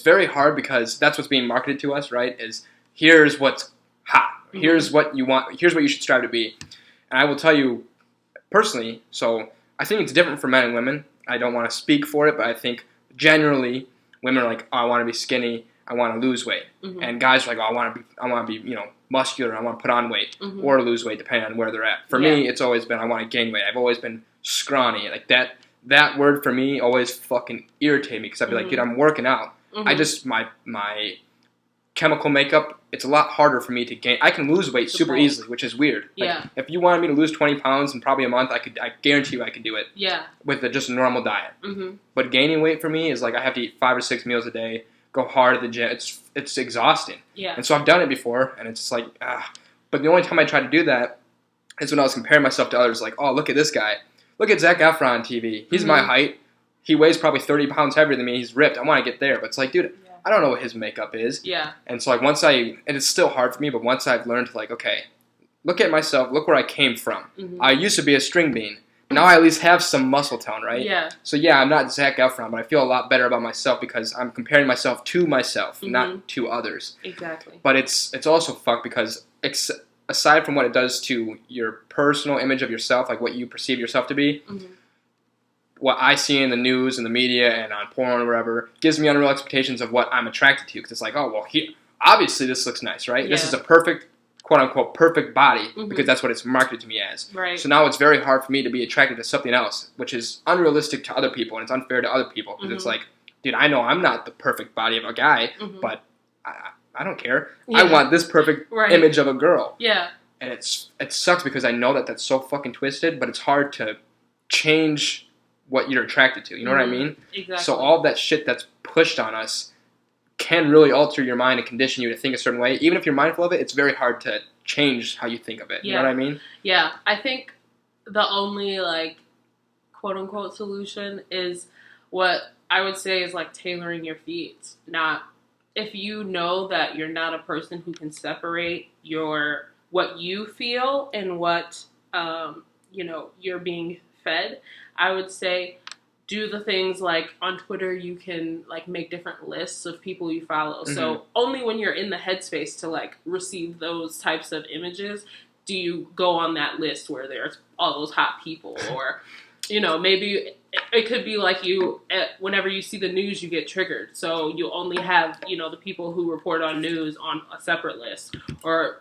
very hard because that's what's being marketed to us, right? Is here's what's hot. Here's what you want. Here's what you should strive to be. And I will tell you personally, so I think it's different for men and women. I don't want to speak for it, but I think generally women are like, oh, I want to be skinny, I want to lose weight, and guys are like, oh, I want to be muscular, I want to put on weight or lose weight, depending on where they're at. For me, it's always been I want to gain weight. I've always been scrawny. Like that word for me always fucking irritated me because I'd be like, dude, I'm working out. I just my chemical makeup, it's a lot harder for me to gain. I can lose weight super easily, which is weird. If you wanted me to lose 20 pounds in probably a month, I guarantee you I could do it. Yeah. With just a normal diet. But gaining weight for me is I have to eat 5 or 6 meals a day, go hard at the gym. It's exhausting. Yeah. And so I've done it before, and it's just like, But the only time I tried to do that is when I was comparing myself to others. Like, oh, look at this guy. Look at Zac Efron on TV. He's my height. He weighs probably 30 pounds heavier than me. He's ripped. I want to get there. But it's like, dude, I don't know what his makeup is. Yeah. And so and it's still hard for me, but once I've learned to okay, look at myself, look where I came from. I used to be a string bean. Now I at least have some muscle tone, right? Yeah. So yeah, I'm not Zac Efron, but I feel a lot better about myself because I'm comparing myself to myself, not to others. Exactly. But it's also fucked because aside from what it does to your personal image of yourself, like what you perceive yourself to be, what I see in the news and the media and on porn or whatever gives me unreal expectations of what I'm attracted to. Because it's like, oh, well, obviously this looks nice, right? Yeah. This is a perfect, quote-unquote, perfect body because that's what it's marketed to me as. Right. So now it's very hard for me to be attracted to something else, which is unrealistic to other people and it's unfair to other people. Because it's like, dude, I know I'm not the perfect body of a guy, but I don't care. Yeah. I want this perfect image of a girl. Yeah. And it sucks because I know that that's so fucking twisted, but it's hard to change what you're attracted to. You know what I mean? Exactly. So all of that shit that's pushed on us can really alter your mind and condition you to think a certain way. Even if you're mindful of it, it's very hard to change how you think of it. You know what I mean? Yeah. I think the only, like, quote-unquote solution is what I would say is, like, tailoring your feeds. Not, if you know that you're not a person who can separate what you feel and what, you're being fed, I would say do the things like on Twitter you can like make different lists of people you follow. Mm-hmm. So only when you're in the headspace to like receive those types of images do you go on that list where there's all those hot people. Or maybe it could be like whenever you see the news you get triggered, so you only have the people who report on news on a separate list. Or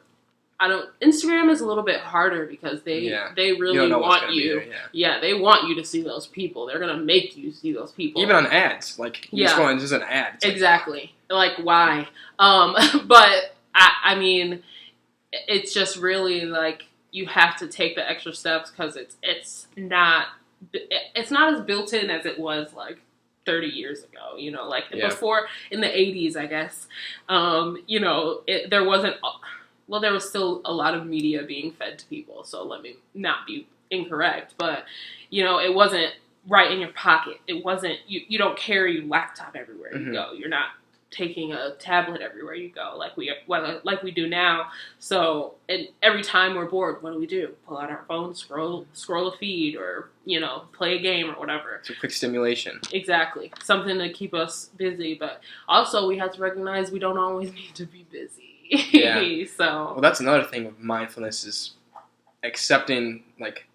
Instagram is a little bit harder because they really want you. Yeah, they want you to see those people. They're gonna make you see those people. Even on ads, like you just go and just an ad. It's exactly. Like why? But I mean, it's just really like you have to take the extra steps because it's not as built in as it was like 30 years ago. Before in the 80s, I guess. There wasn't. Well, there was still a lot of media being fed to people, so let me not be incorrect, but, it wasn't right in your pocket. It wasn't, you don't carry your laptop everywhere you go. You're not taking a tablet everywhere you go like we do now. So, and every time we're bored, what do? Pull out our phone, scroll a feed, or, play a game or whatever. It's a quick stimulation. Exactly. Something to keep us busy, but also we have to recognize we don't always need to be busy. Yeah. So. Well, that's another thing with mindfulness is accepting, like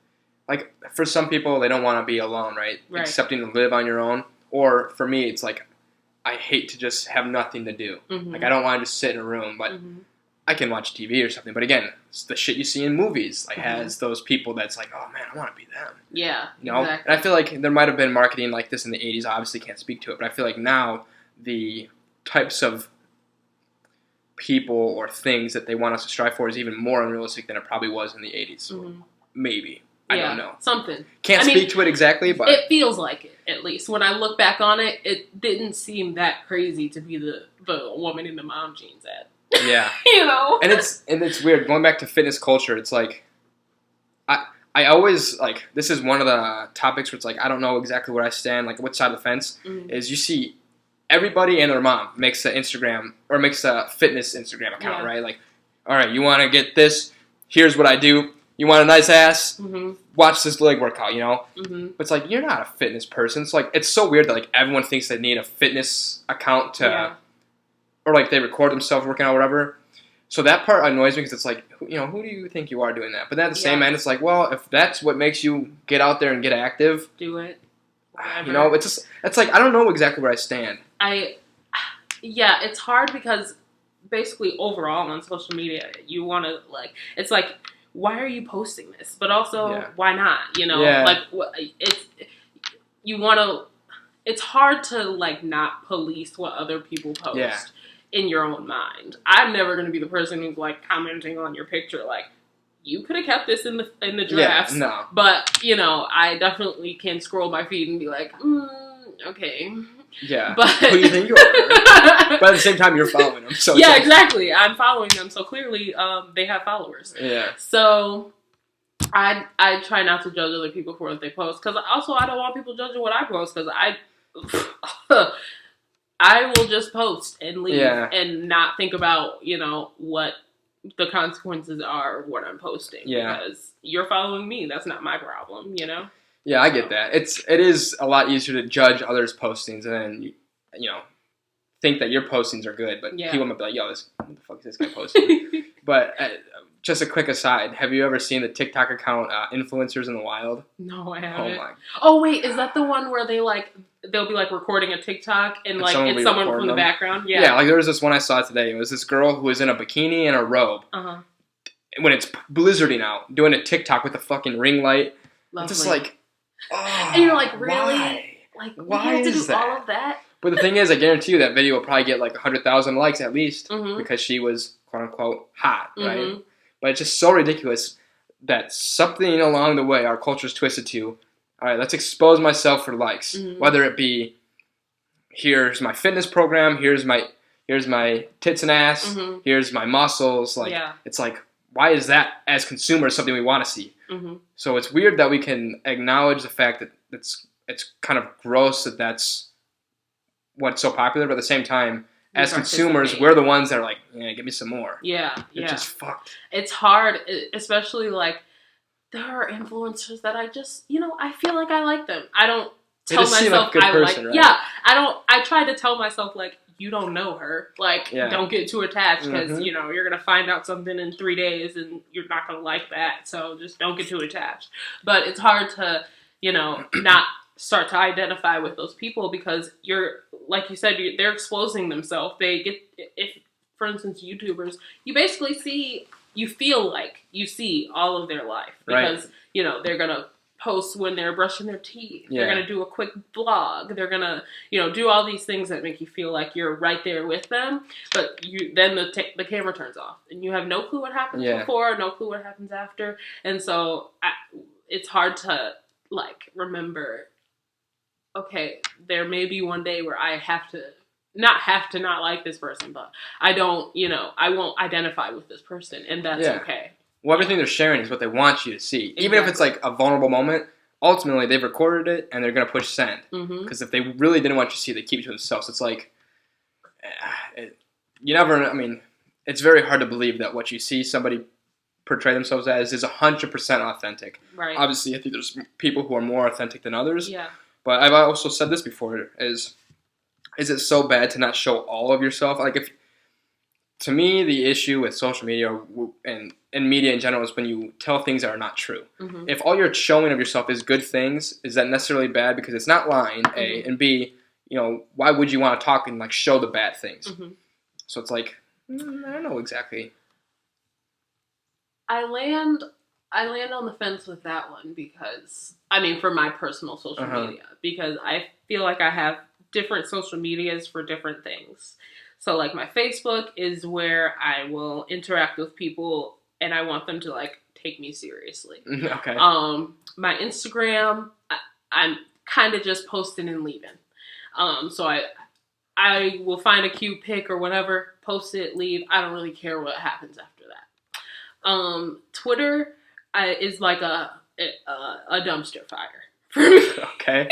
for some people, they don't want to be alone, right? Accepting to live on your own. Or for me, it's like, I hate to just have nothing to do. Mm-hmm. Like, I don't want to just sit in a room, but I can watch TV or something. But again, it's the shit you see in movies. Like, has those people that's like, oh man, I want to be them. Yeah, Exactly. And I feel like there might have been marketing like this in the 80s. I obviously can't speak to it, but I feel like now the types of people or things that they want us to strive for is even more unrealistic than it probably was in the 80s. Mm-hmm. Maybe. I don't know. Something. Can't speak to it exactly, but it feels like it, at least. When I look back on it, it didn't seem that crazy to be the woman in the mom jeans ad. Yeah. And it's weird. Going back to fitness culture, it's like I always, like, this is one of the topics where it's like, I don't know exactly where I stand, like, which side of the fence, is you see everybody and their mom makes a fitness Instagram account, right? Like, all right, you want to get this? Here's what I do. You want a nice ass? Mm-hmm. Watch this leg workout, Mm-hmm. But it's like, you're not a fitness person. It's like, it's so weird that like everyone thinks they need a fitness account to, or like they record themselves working out or whatever. So that part annoys me because it's like, who do you think you are doing that? But then at the same end, it's like, well, if that's what makes you get out there and get active, do it. Whatever. It's like, I don't know exactly where I stand. It's hard because basically overall on social media, you want to like, it's like, why are you posting this? But also, why not? Like it's hard to like not police what other people post in your own mind. I'm never going to be the person who's like commenting on your picture like, you could have kept this in the drafts. Yeah, no. But, I definitely can scroll my feed and be like, okay. Yeah. But who do you think you are? But at the same time, you're following them. So yeah, exactly. I'm following them. So clearly, they have followers. Yeah. So I try not to judge other people for what they post. Because also, I don't want people judging what I post. Because I will just post and leave and not think about, what the consequences are of what I'm posting. Yeah. Because you're following me. That's not my problem, Yeah, I get that. It is a lot easier to judge others' postings and then, think that your postings are good. But people might be like, yo, what the fuck is this guy posting? But just a quick aside, have you ever seen the TikTok account Influencers in the Wild? No, I haven't. Oh, my. Oh, wait, is that the one where they'll be like recording a TikTok and like it's someone from the background? Yeah. Yeah, like there was this one I saw today. It was this girl who was in a bikini and a robe. Uh-huh. When it's blizzarding out, doing a TikTok with a fucking ring light. Lovely. It's just like, oh, and you're like, really? Why? Like, why have to do all of that? But the thing is, I guarantee you that video will probably get like 100,000 likes at least because she was, quote unquote, hot, right? But it's just so ridiculous that something along the way our culture's twisted to, all right, let's expose myself for likes. Whether it be, here's my fitness program, here's my here's my tits and ass, here's my muscles. Like, it's like, why is that, as consumers, something we want to see? So it's weird that we can acknowledge the fact that it's kind of gross that that's what's so popular, but at the same time, as consumers, we're the ones that are like, yeah, give me some more. It's just fucked. It's hard, especially like, there are influencers that I just, I feel like I like them. I don't tell myself like I person, like, right? I try to tell myself, like, you don't know her. Like, don't get too attached because, you're going to find out something in 3 days and you're not going to like that. So just don't get too attached. But it's hard to, not start to identify with those people because like you said, they're exposing themselves. They get, if, for instance, YouTubers, you basically you feel like you see all of their life because, they're going to post when they're brushing their teeth. They're going to do a quick vlog. They're going to, do all these things that make you feel like you're right there with them. But then the camera turns off and you have no clue what happens before, no clue what happens after. And so it's hard to like remember, okay, there may be one day where I have to not like this person, but I don't, I won't identify with this person, and that's okay. Well, everything they're sharing is what they want you to see. Even if it's like a vulnerable moment, ultimately they've recorded it and they're going to push send. Because if they really didn't want you to see it, they keep it to themselves. It's like, it's very hard to believe that what you see somebody portray themselves as is 100% authentic. Right. Obviously, I think there's people who are more authentic than others. Yeah. But I've also said this before, is it so bad to not show all of yourself? Like, to me, the issue with social media and media in general is when you tell things that are not true. If all you're showing of yourself is good things, is that necessarily bad? Because it's not lying, A, and B, why would you want to talk and like show the bad things? So it's like, I don't know exactly. I land on the fence with that one because, for my personal social media, because I feel like I have different social medias for different things. So, like, my Facebook is where I will interact with people and I want them to, like, take me seriously. Okay. My Instagram, I'm kind of just posting and leaving. So I will find a cute pic or whatever, post it, leave. I don't really care what happens after that. Twitter is like a dumpster fire for me. Okay.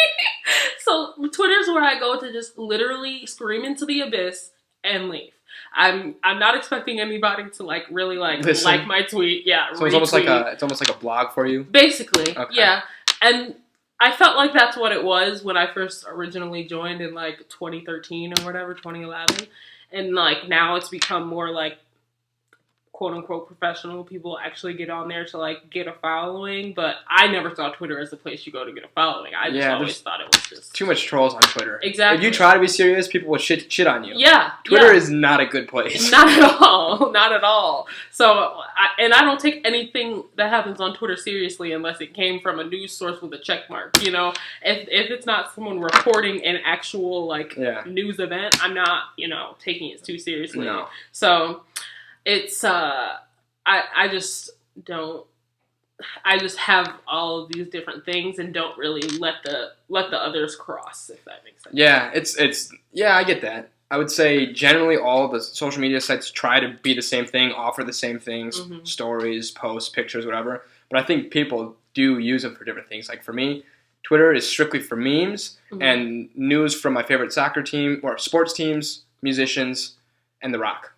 So Twitter's where I go to just literally scream into the abyss and leave. I'm not expecting anybody to like really like my tweet. Yeah. So it's almost like a blog for you. Basically. Okay. Yeah. And I felt like that's what it was when I first originally joined in like 2013 or whatever, 2011. And like now it's become more like quote unquote professional. People actually get on there to like get a following, but I never saw Twitter as the place you go to get a following. I just always thought it was just too much trolls on Twitter. Exactly. If you try to be serious, people will shit on you. Yeah. Twitter is not a good place. Not at all. Not at all. So, I don't take anything that happens on Twitter seriously unless it came from a news source with a check mark. If it's not someone reporting an actual like news event, I'm not taking it too seriously. No. So. It's, I just have all of these different things and don't really let the others cross, if that makes sense. Yeah, I get that. I would say generally all the social media sites try to be the same thing, offer the same things, stories, posts, pictures, whatever. But I think people do use them for different things. Like for me, Twitter is strictly for memes and news from my favorite soccer team or sports teams, musicians, and The Rock.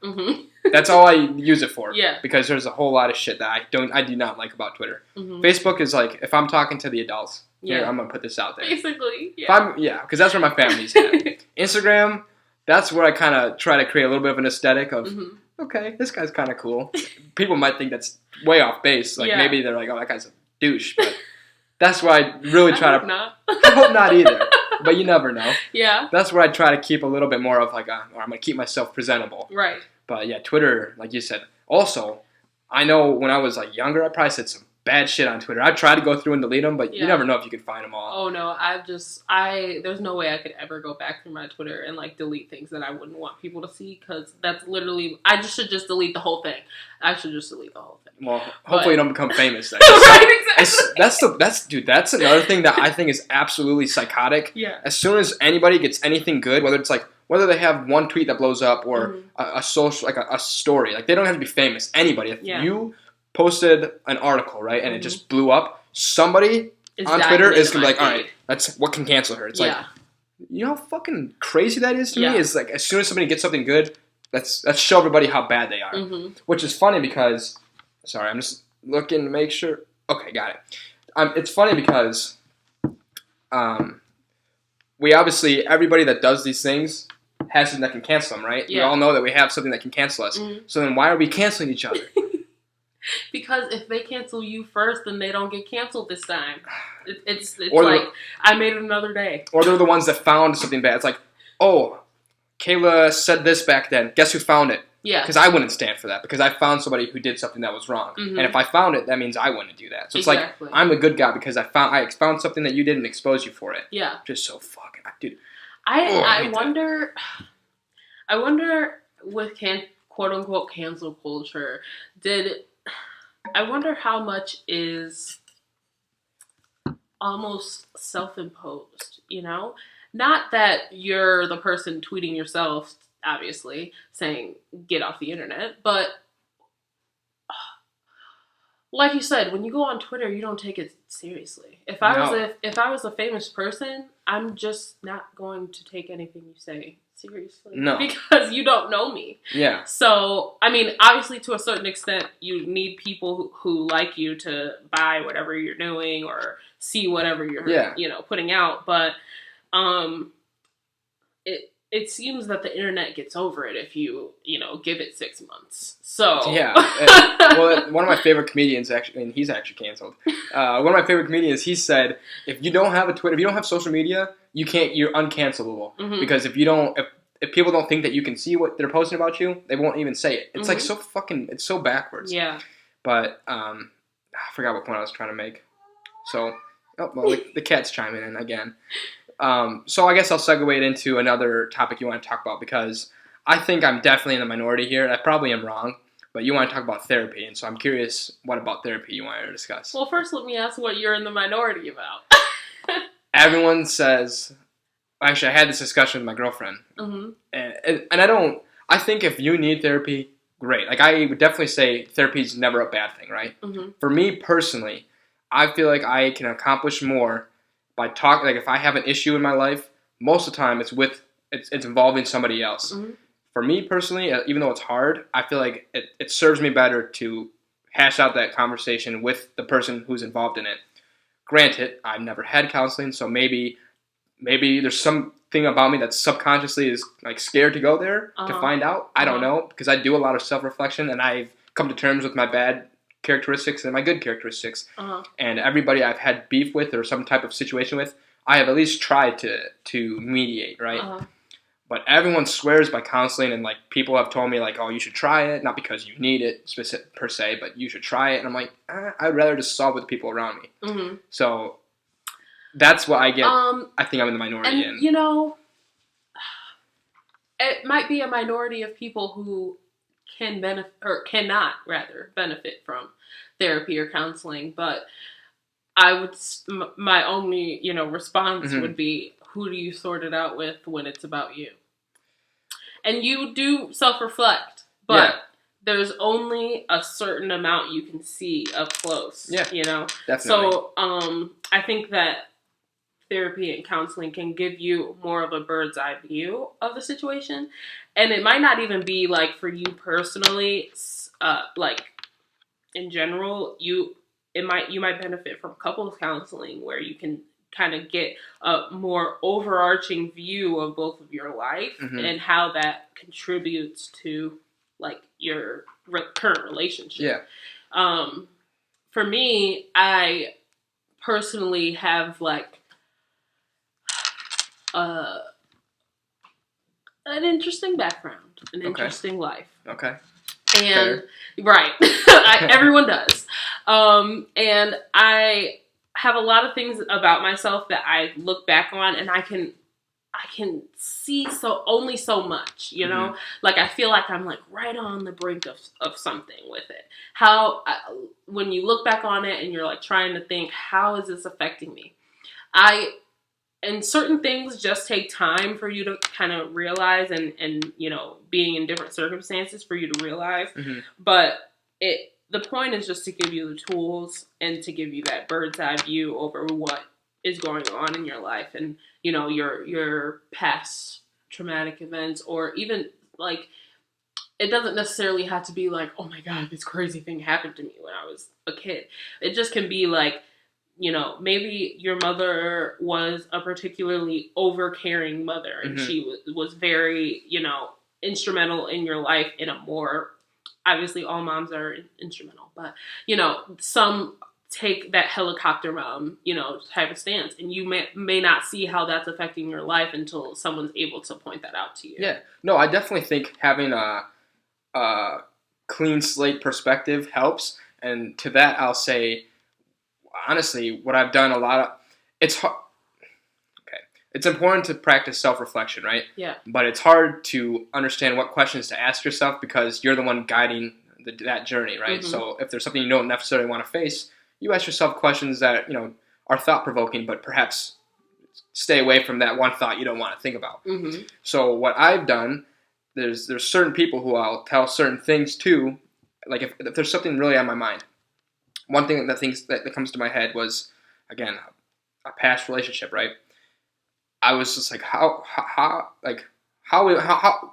That's all I use it for. Yeah. Because there's a whole lot of shit that I do not like about Twitter. Facebook is like, if I'm talking to the adults, here, I'm going to put this out there. Basically, yeah. Because that's where my family's at. Instagram, that's where I kind of try to create a little bit of an aesthetic of, okay, this guy's kind of cool. People might think that's way off base. Like, maybe they're like, oh, that guy's a douche. But that's where I really try to... I hope not either. But you never know. Yeah. That's where I try to keep a little bit more of like or I'm going to keep myself presentable. Right. But yeah, Twitter, like you said. Also, I know when I was like younger, I probably said some bad shit on Twitter. I tried to go through and delete them, but you never know if you can find them all. Oh no, there's no way I could ever go back through my Twitter and like delete things that I wouldn't want people to see because that's literally, I should just delete the whole thing. I should just delete the whole thing. Well, hopefully you don't become famous then. Right, exactly. That's another thing that I think is absolutely psychotic. Yeah. As soon as anybody gets anything good, whether it's like whether they have one tweet that blows up or Mhm. a social, like a story. Like, they don't have to be famous. Anybody. If Yeah. you posted an article, right, and it Mhm. just blew up, somebody It's on diving Twitter is into going to be my like, all feed. right, that's what can cancel her. It's like, Yeah. you know how fucking crazy that is to Yeah. me? Is like, as soon as somebody gets something good, let's show everybody how bad they are. Mhm. Which is funny because, sorry, I'm just looking to make sure. Okay, got it. It's funny because we obviously, everybody that does these things has something that can cancel them, right? Yeah. We all know that we have something that can cancel us. Mhm. So then why are we canceling each other? Because if they cancel you first, then they don't get canceled this time. It's Or like, I made it another day. Or they're the ones that found something bad. It's like, oh, Kayla said this back then. Guess who found it? Yeah. Because I wouldn't stand for that. Because I found somebody who did something that was wrong. Mhm. And if I found it, that means I wouldn't do that. So it's Exactly. like, I'm the good guy because I found something that you didn't expose you for it. Yeah. Just so fucking, dude. I wonder with quote unquote cancel culture, I wonder how much is almost self-imposed, you know? Not that you're the person tweeting yourself, obviously, saying get off the internet, but like you said, when you go on Twitter, you don't take it seriously. If I was a famous person, I'm just not going to take anything you say seriously. No. Because you don't know me. Yeah. So, I mean, obviously to a certain extent, you need people who like you to buy whatever you're doing or see whatever you're putting out, but it seems that the internet gets over it if you give it 6 months. So yeah, well, one of my favorite comedians actually, and he's actually canceled. One of my favorite comedians, he said, if you don't have a Twitter, if you don't have social media, you're uncancelable. Mhm. Because if people don't think that you can see what they're posting about you, they won't even say it. It's like so fucking, it's so backwards. Yeah. But I forgot what point I was trying to make. So, the cat's chiming in again. So I guess I'll segue it into another topic you want to talk about, because I think I'm definitely in the minority here. I probably am wrong, but you want to talk about therapy, and so I'm curious what about therapy you want to discuss. Well, first let me ask what you're in the minority about. Everyone says, actually, I had this discussion with my girlfriend, Mm-hmm. and I think if you need therapy, great. Like, I would definitely say therapy is never a bad thing, right? Mm-hmm. For me personally, I feel like I can accomplish more by talking. Like, if I have an issue in my life, most of the time it's involving somebody else. Mm-hmm. For me personally, even though it's hard, I feel like it serves me better to hash out that conversation with the person who's involved in it. Granted, I've never had counseling, so maybe there's something about me that subconsciously is like scared to go there to find out. I don't know, because I do a lot of self-reflection, and I've come to terms with my bad characteristics and my good characteristics. And everybody I've had beef with or some type of situation with, I have at least tried to mediate, right? But everyone swears by counseling, and like people have told me like, oh, you should try it, not because you need it per se, but you should try it. And I'm like, I'd rather just solve with the people around me. Mm-hmm. So that's what I get. I think I'm in the minority. And it might be a minority of people who can benefit or cannot rather benefit from therapy or counseling, but my only response would be, who do you sort it out with when it's about you? And you do self-reflect, but there's only a certain amount you can see up close. Yeah, definitely. So I think that therapy and counseling can give you more of a bird's eye view of the situation, and it might not even be like for you personally, like in general, you might benefit from couples counseling, where you can kind of get a more overarching view of both of your life and how that contributes to like your current relationship. Yeah. For me, I personally have like an interesting background, an interesting life. Okay. And right, everyone does. And I have a lot of things about myself that I look back on, and I can see only so much, like I feel like I'm like right on the brink of something with it. When you look back on it and you're like trying to think, how is this affecting me? I and certain things just take time for you to kind of realize, and being in different circumstances for you to realize. Mm-hmm. But the point is just to give you the tools and to give you that bird's eye view over what is going on in your life, and your past traumatic events, or even like, it doesn't necessarily have to be like, oh my God, this crazy thing happened to me when I was a kid. It just can be like, maybe your mother was a particularly over-caring mother, and Mm-hmm. she was very, instrumental in your life in a more, obviously all moms are instrumental, but, some take that helicopter mom, type of stance, and you may not see how that's affecting your life until someone's able to point that out to you. Yeah. No, I definitely think having a clean slate perspective helps. And to that, I'll say, honestly, what I've done a lot of, it's hard. Okay, it's important to practice self-reflection, right? Yeah. But it's hard to understand what questions to ask yourself because you're the one guiding that journey, right? Mm-hmm. So if there's something you don't necessarily want to face, you ask yourself questions that are thought-provoking, but perhaps stay away from that one thought you don't want to think about. Mm-hmm. So what I've done, there's certain people who I'll tell certain things to, like if there's something really on my mind. One thing that comes to my head was, again, a past relationship, right? I was just like,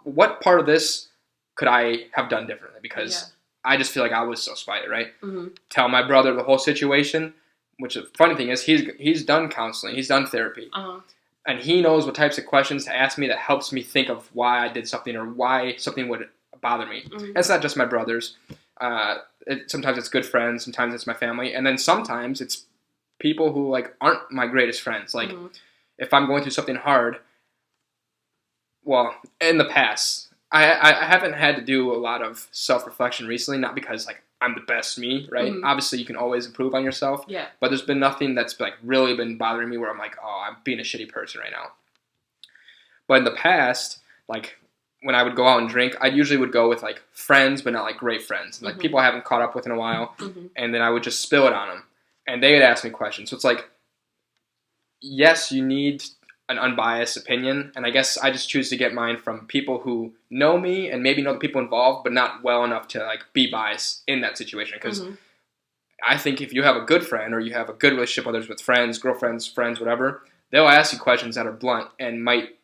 what part of this could I have done differently? Because I just feel like I was so spotted, right? Mm-hmm. Tell my brother the whole situation, which the funny thing is he's done counseling, he's done therapy. Uh-huh. And he knows what types of questions to ask me that helps me think of why I did something or why something would bother me. Mm-hmm. And it's not just my brothers. Sometimes it's good friends, sometimes it's my family, and then sometimes it's people who like aren't my greatest friends. Like Mm-hmm. if I'm going through something hard, well, in the past, I haven't had to do a lot of self-reflection recently, not because like I'm the best me, right? Mm-hmm. Obviously, you can always improve on yourself. Yeah. But there's been nothing that's like really been bothering me where I'm like, oh, I'm being a shitty person right now. But in the past, like when I would go out and drink, I usually would go with like friends, but not like great friends, like Mm-hmm. people I haven't caught up with in a while. Mm-hmm. And then I would just spill it on them, and they would ask me questions. So it's like, yes, you need an unbiased opinion, and I guess I just choose to get mine from people who know me and maybe know the people involved, but not well enough to like be biased in that situation. Because Mm-hmm. I think if you have a good friend or you have a good relationship, whether it's with friends, girlfriends, friends, whatever, they'll ask you questions that are blunt and might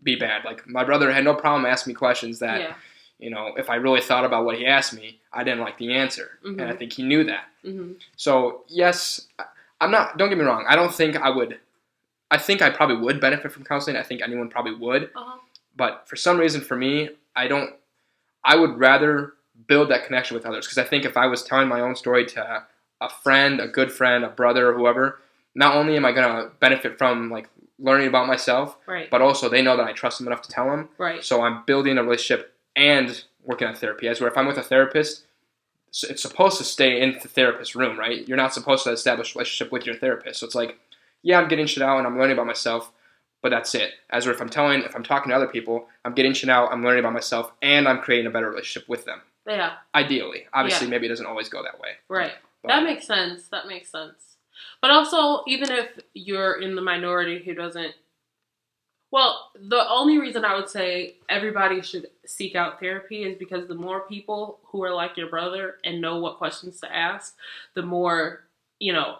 be bad. Like my brother had no problem asking me questions that, if I really thought about what he asked me, I didn't like the answer. Mm-hmm. And I think he knew that. Mm-hmm. So yes, don't get me wrong. I don't think I would. I think I probably would benefit from counseling. I think anyone probably would. Uh-huh. But for some reason, for me, I would rather build that connection with others. Because I think if I was telling my own story to a friend, a good friend, a brother, or whoever, not only am I going to benefit from like learning about myself, Right. but also they know that I trust them enough to tell them. Right. So I'm building a relationship and working on therapy. As where if I'm with a therapist, it's supposed to stay in the therapist's room, right? You're not supposed to establish a relationship with your therapist. So it's like, yeah, I'm getting shit out and I'm learning about myself, but that's it. As where if I'm talking to other people, I'm getting shit out, I'm learning about myself, and I'm creating a better relationship with them. Yeah. Ideally. Obviously, maybe it doesn't always go that way. Right. But That makes sense. But also, even if you're in the minority who doesn't, well, the only reason I would say everybody should seek out therapy is because the more people who are like your brother and know what questions to ask, the more,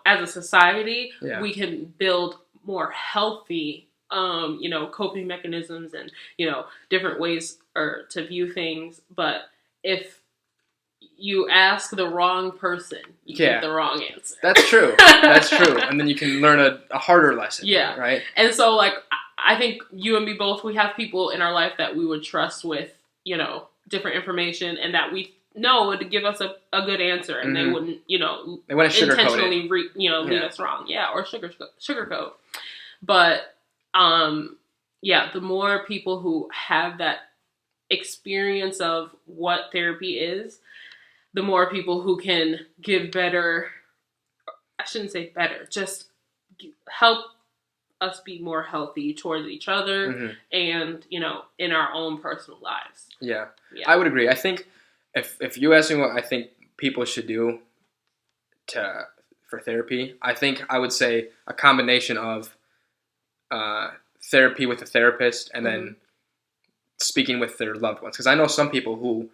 as a society, we can build more healthy, coping mechanisms and, different ways to view things. But if you ask the wrong person, you get the wrong answer. That's true. That's true. And then you can learn a harder lesson. Yeah. Right? And so, like, I think you and me both, we have people in our life that we would trust with, different information and that we know would give us a good answer, and they wouldn't, they wouldn't intentionally, lead us wrong. Yeah, or sugarcoat. But, the more people who have that experience of what therapy is, the more people who can give better, I shouldn't say better, just help us be more healthy towards each other and, in our own personal lives. Yeah. I would agree. I think if you ask me what I think people should do for therapy, I think I would say a combination of therapy with a therapist and then speaking with their loved ones. Because I know some people who,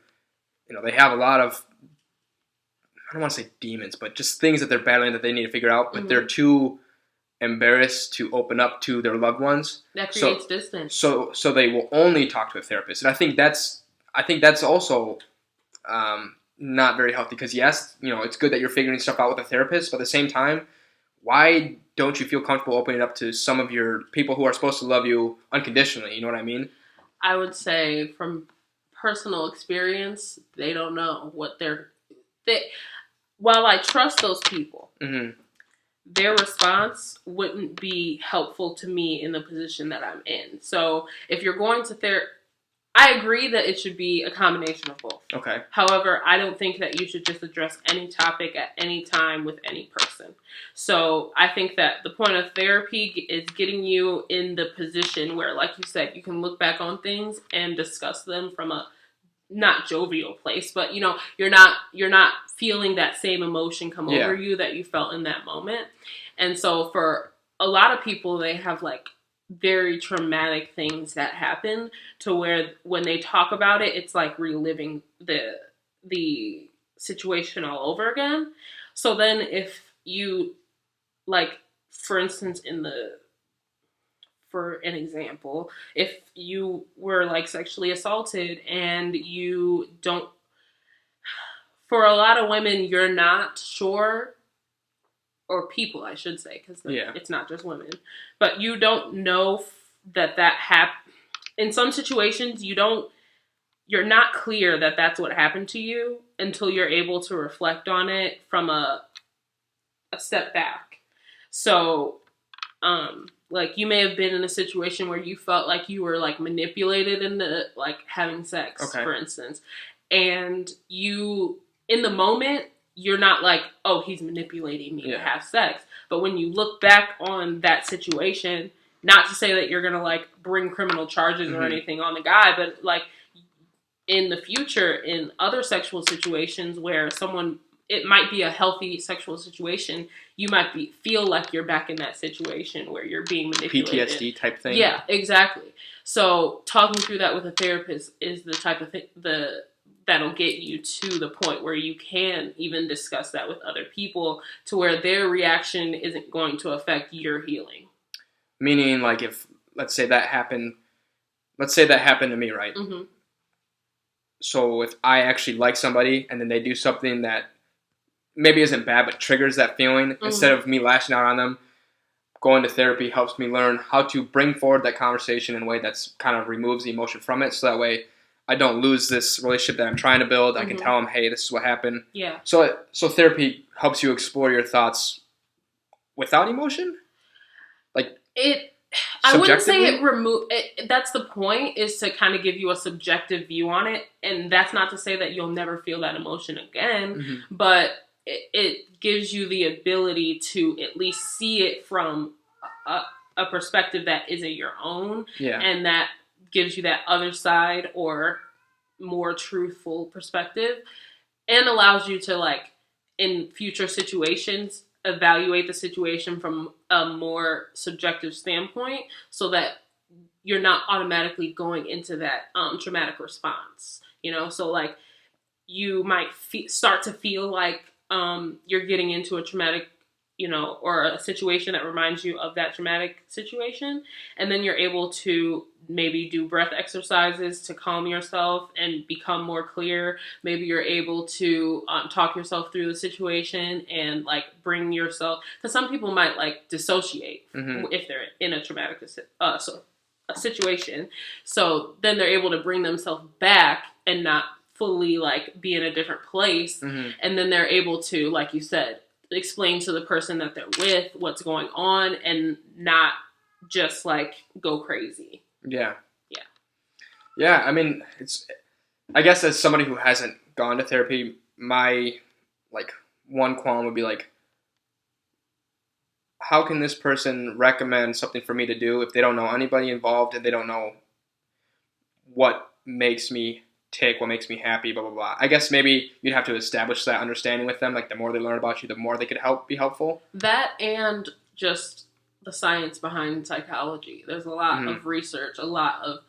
they have a lot of, I don't want to say demons, but just things that they're battling that they need to figure out, but they're too embarrassed to open up to their loved ones. That creates distance. So they will only talk to a therapist, and I think that's also not very healthy. Because yes, it's good that you're figuring stuff out with a therapist, but at the same time, why don't you feel comfortable opening up to some of your people who are supposed to love you unconditionally? You know what I mean? I would say from personal experience, they don't know what while I trust those people, their response wouldn't be helpful to me in the position that I'm in. So if you're going to therapy, I agree that it should be a combination of both. Okay. However, I don't think that you should just address any topic at any time with any person. So I think that the point of therapy is getting you in the position where, like you said, you can look back on things and discuss them from a not jovial place, but you're not feeling that same emotion come over you that you felt in that moment. And so for a lot of people, they have like very traumatic things that happen to where when they talk about it, it's like reliving the situation all over again. So then if you, like, for instance, for an example, if you were like sexually assaulted and you don't, for a lot of women, you're not sure, or people, I should say, because it's not just women, but you don't know that happened. In some situations, you're not clear that that's what happened to you until you're able to reflect on it from a step back. So, like, you may have been in a situation where you felt like you were like manipulated into like having sex, for instance, and you, in the moment, you're not like, oh, he's manipulating me to have sex. But when you look back on that situation, not to say that you're going to like bring criminal charges or anything on the guy, but like in the future, in other sexual situations where it might be a healthy sexual situation, you might feel like you're back in that situation where you're being manipulated. PTSD type thing. Yeah, exactly. So talking through that with a therapist is the type of thing that'll get you to the point where you can even discuss that with other people to where their reaction isn't going to affect your healing. Meaning, like, if, let's say that happened to me, right? So if I actually like somebody and then they do something that maybe isn't bad but triggers that feeling, instead of me lashing out on them, going to therapy helps me learn how to bring forward that conversation in a way that's kind of removes the emotion from it, so that way I don't lose this relationship that I'm trying to build. I can tell them, hey, this is what happened. Yeah. So therapy helps you explore your thoughts without emotion? Like, I wouldn't say it that's the point, is to kind of give you a subjective view on it. And that's not to say that you'll never feel that emotion again, but it gives you the ability to at least see it from a perspective that isn't your own. Yeah. And that gives you that other side or more truthful perspective, and allows you to, like, in future situations, evaluate the situation from a more subjective standpoint, so that you're not automatically going into that traumatic response. So like you might start to feel like you're getting into a traumatic, or a situation that reminds you of that traumatic situation, and then you're able to maybe do breath exercises to calm yourself and become more clear. Maybe you're able to talk yourself through the situation and like bring yourself, because some people might like dissociate if they're in a traumatic a situation. So then they're able to bring themselves back and not fully like be in a different place. And then they're able to, like you said, explain to the person that they're with what's going on and not just like go crazy. Yeah. I mean, I guess as somebody who hasn't gone to therapy, my like one qualm would be like, how can this person recommend something for me to do if they don't know anybody involved and they don't know what makes me tick, what makes me happy, blah, blah, blah. I guess maybe you'd have to establish that understanding with them. Like, the more they learn about you, the more they could be helpful. That, and just the science behind psychology. There's a lot of research, a lot of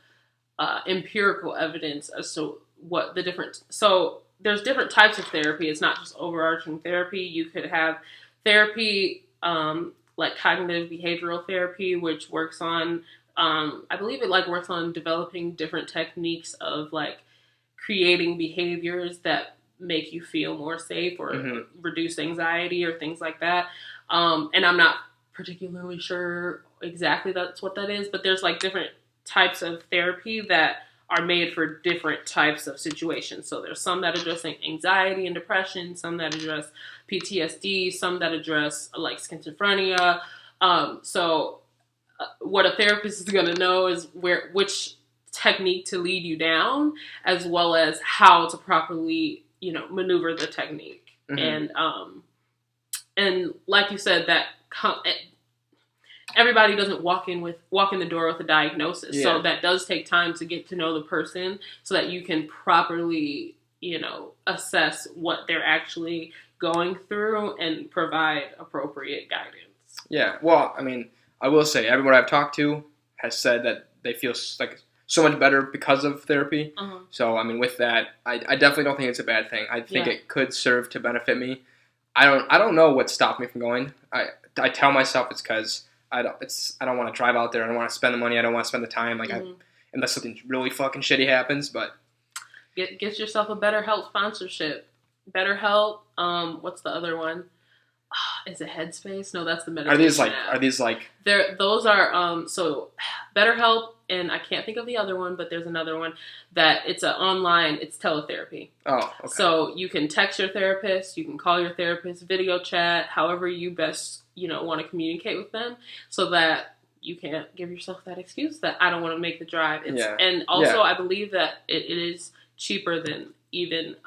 empirical evidence as to what the different. So there's different types of therapy. It's not just overarching therapy. You could have therapy like cognitive behavioral therapy, which works on, I believe it like works on developing different techniques of like creating behaviors that make you feel more safe or reduce anxiety or things like that. And I'm not particularly sure exactly that's what that is, but there's like different types of therapy that are made for different types of situations. So there's some that address anxiety and depression, some that address PTSD, some that address like schizophrenia. So what a therapist is going to know is which technique to lead you down, as well as how to properly, maneuver the technique. And like you said, that everybody doesn't walk in the door with a diagnosis. Yeah. So that does take time to get to know the person so that you can properly, assess what they're actually going through and provide appropriate guidance. Yeah. Well, I mean, I will say everyone I've talked to has said that they feel like so much better because of therapy. So, I mean, with that, I definitely don't think it's a bad thing. I think it could serve to benefit me. I don't know what stopped me from going. I tell myself it's because I don't want to drive out there. I don't want to spend the money. I don't want to spend the time. Like unless something really fucking shitty happens. But get yourself a BetterHelp sponsorship. BetterHelp. What's the other one? Is it Headspace? No, that's the meditation app. Are these like? Those are so BetterHelp, and I can't think of the other one, but there's another one that it's it's teletherapy. Oh, okay. So you can text your therapist, you can call your therapist, video chat, however you best want to communicate with them, so that you can't give yourself that excuse that I don't want to make the drive. And also I believe that it is cheaper than even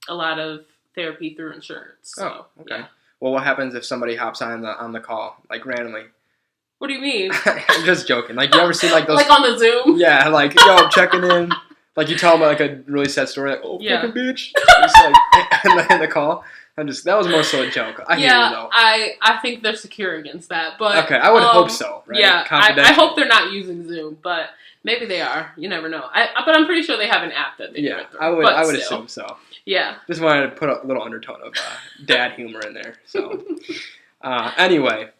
a lot of therapy through insurance. So, okay. Yeah. Well, what happens if somebody hops on the call, like randomly? What do you mean? I'm just joking. Like, you ever see like those... like on the Zoom? Yeah, like, yo, I'm checking in. Like, you tell them like a really sad story, like, fucking bitch. Just like, in the call. That was more so a joke. I hear you, though. I think they're secure against that, but... Okay, I would hope so, right? Yeah, I hope they're not using Zoom, but maybe they are. You never know. But I'm pretty sure they have an app that they do it through. I would assume so. Yeah. Just wanted to put a little undertone of dad humor in there. So, anyway,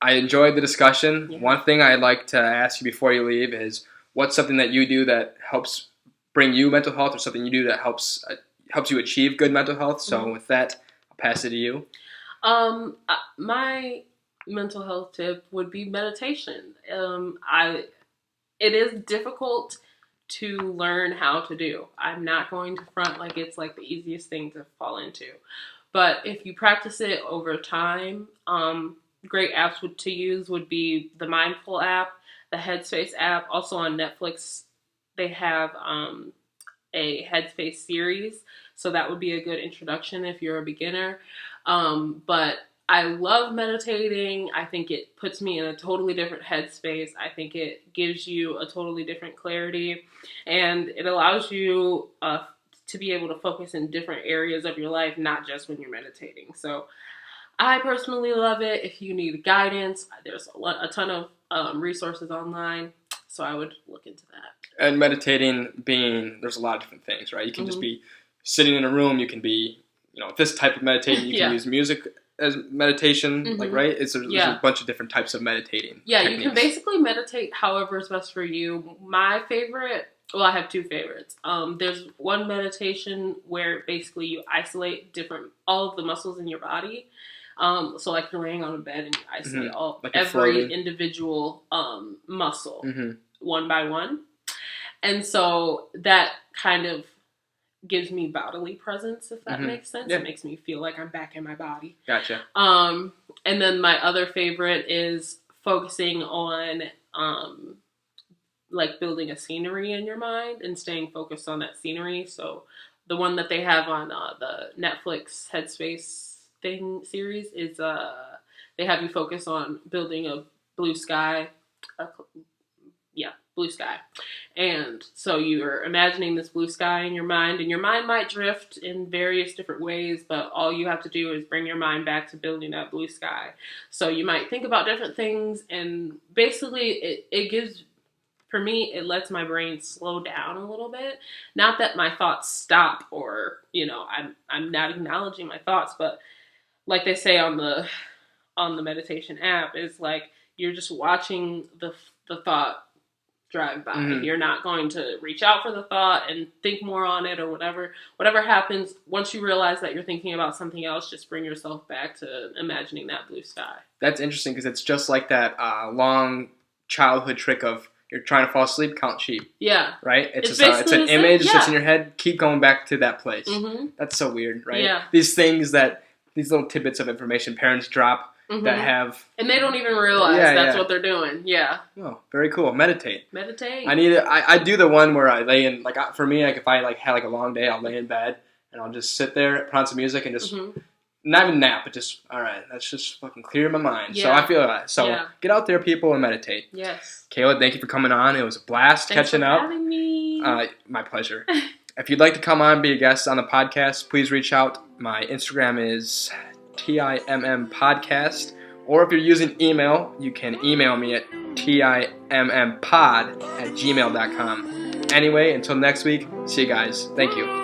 I enjoyed the discussion. Yeah. One thing I'd like to ask you before you leave is, what's something that you do that helps bring you mental health, or something you do that helps you achieve good mental health? So with that, I'll pass it to you. My mental health tip would be meditation. It is difficult to learn how to do. I'm not going to front like it's like the easiest thing to fall into. But if you practice it over time, great apps to use would be the Mindful app, the Headspace app. Also on Netflix, they have a Headspace series. So that would be a good introduction if you're a beginner. But I love meditating. I think it puts me in a totally different headspace. I think it gives you a totally different clarity, and it allows you to be able to focus in different areas of your life, not just when you're meditating. So I personally love it. If you need guidance, there's a ton of resources online, so I would look into that. And meditating there's a lot of different things, right? You can just be sitting in a room. You can be, this type of meditation. You can use music as meditation, like, right? There's a bunch of different types of meditating techniques. You can basically meditate however is best for you. My favorite, I have two favorites. There's one meditation where basically you isolate all of the muscles in your body. So like you're laying on a bed and you isolate every individual muscle one by one. And so that kind of gives me bodily presence, if that makes sense. Yeah. It makes me feel like I'm back in my body. Gotcha. And then my other favorite is focusing on like building a scenery in your mind and staying focused on that scenery. So the one that they have on the Netflix Headspace series is they have you focus on building a blue sky. blue sky. And so you're imagining this blue sky in your mind, and your mind might drift in various different ways, but all you have to do is bring your mind back to building that blue sky. So you might think about different things, and basically it gives, for me, it lets my brain slow down a little bit. Not that my thoughts stop, or, I'm not acknowledging my thoughts, but like they say on the meditation app, is like you're just watching the thought drive by. Mm-hmm. You're not going to reach out for the thought and think more on it or whatever. Whatever happens, once you realize that you're thinking about something else, just bring yourself back to imagining that blue sky. That's interesting because it's just like that long childhood trick of you're trying to fall asleep, count sheep. Yeah. Right? It's an image, it sits in your head, keep going back to that place. Mm-hmm. That's so weird, right? Yeah. These little tidbits of information parents drop that have... And they don't even realize that's what they're doing. Yeah. Oh, very cool. Meditate. I do the one where I lay in, like, for me, like, if I, like, had, like, a long day, I'll lay in bed, and I'll just sit there, put on some music, and just... Not even nap, but just, all right, let's just fucking clear my mind. Yeah. So I feel that. So get out there, people, and meditate. Yes. Kayla, thank you for coming on. It was a blast catching up. Thanks for having me. My pleasure. If you'd like to come on, be a guest on the podcast, please reach out. My Instagram is TIMMPodcast. Or if you're using email, you can email me at timmpod@gmail.com. Anyway, until next week, see you guys. Thank you.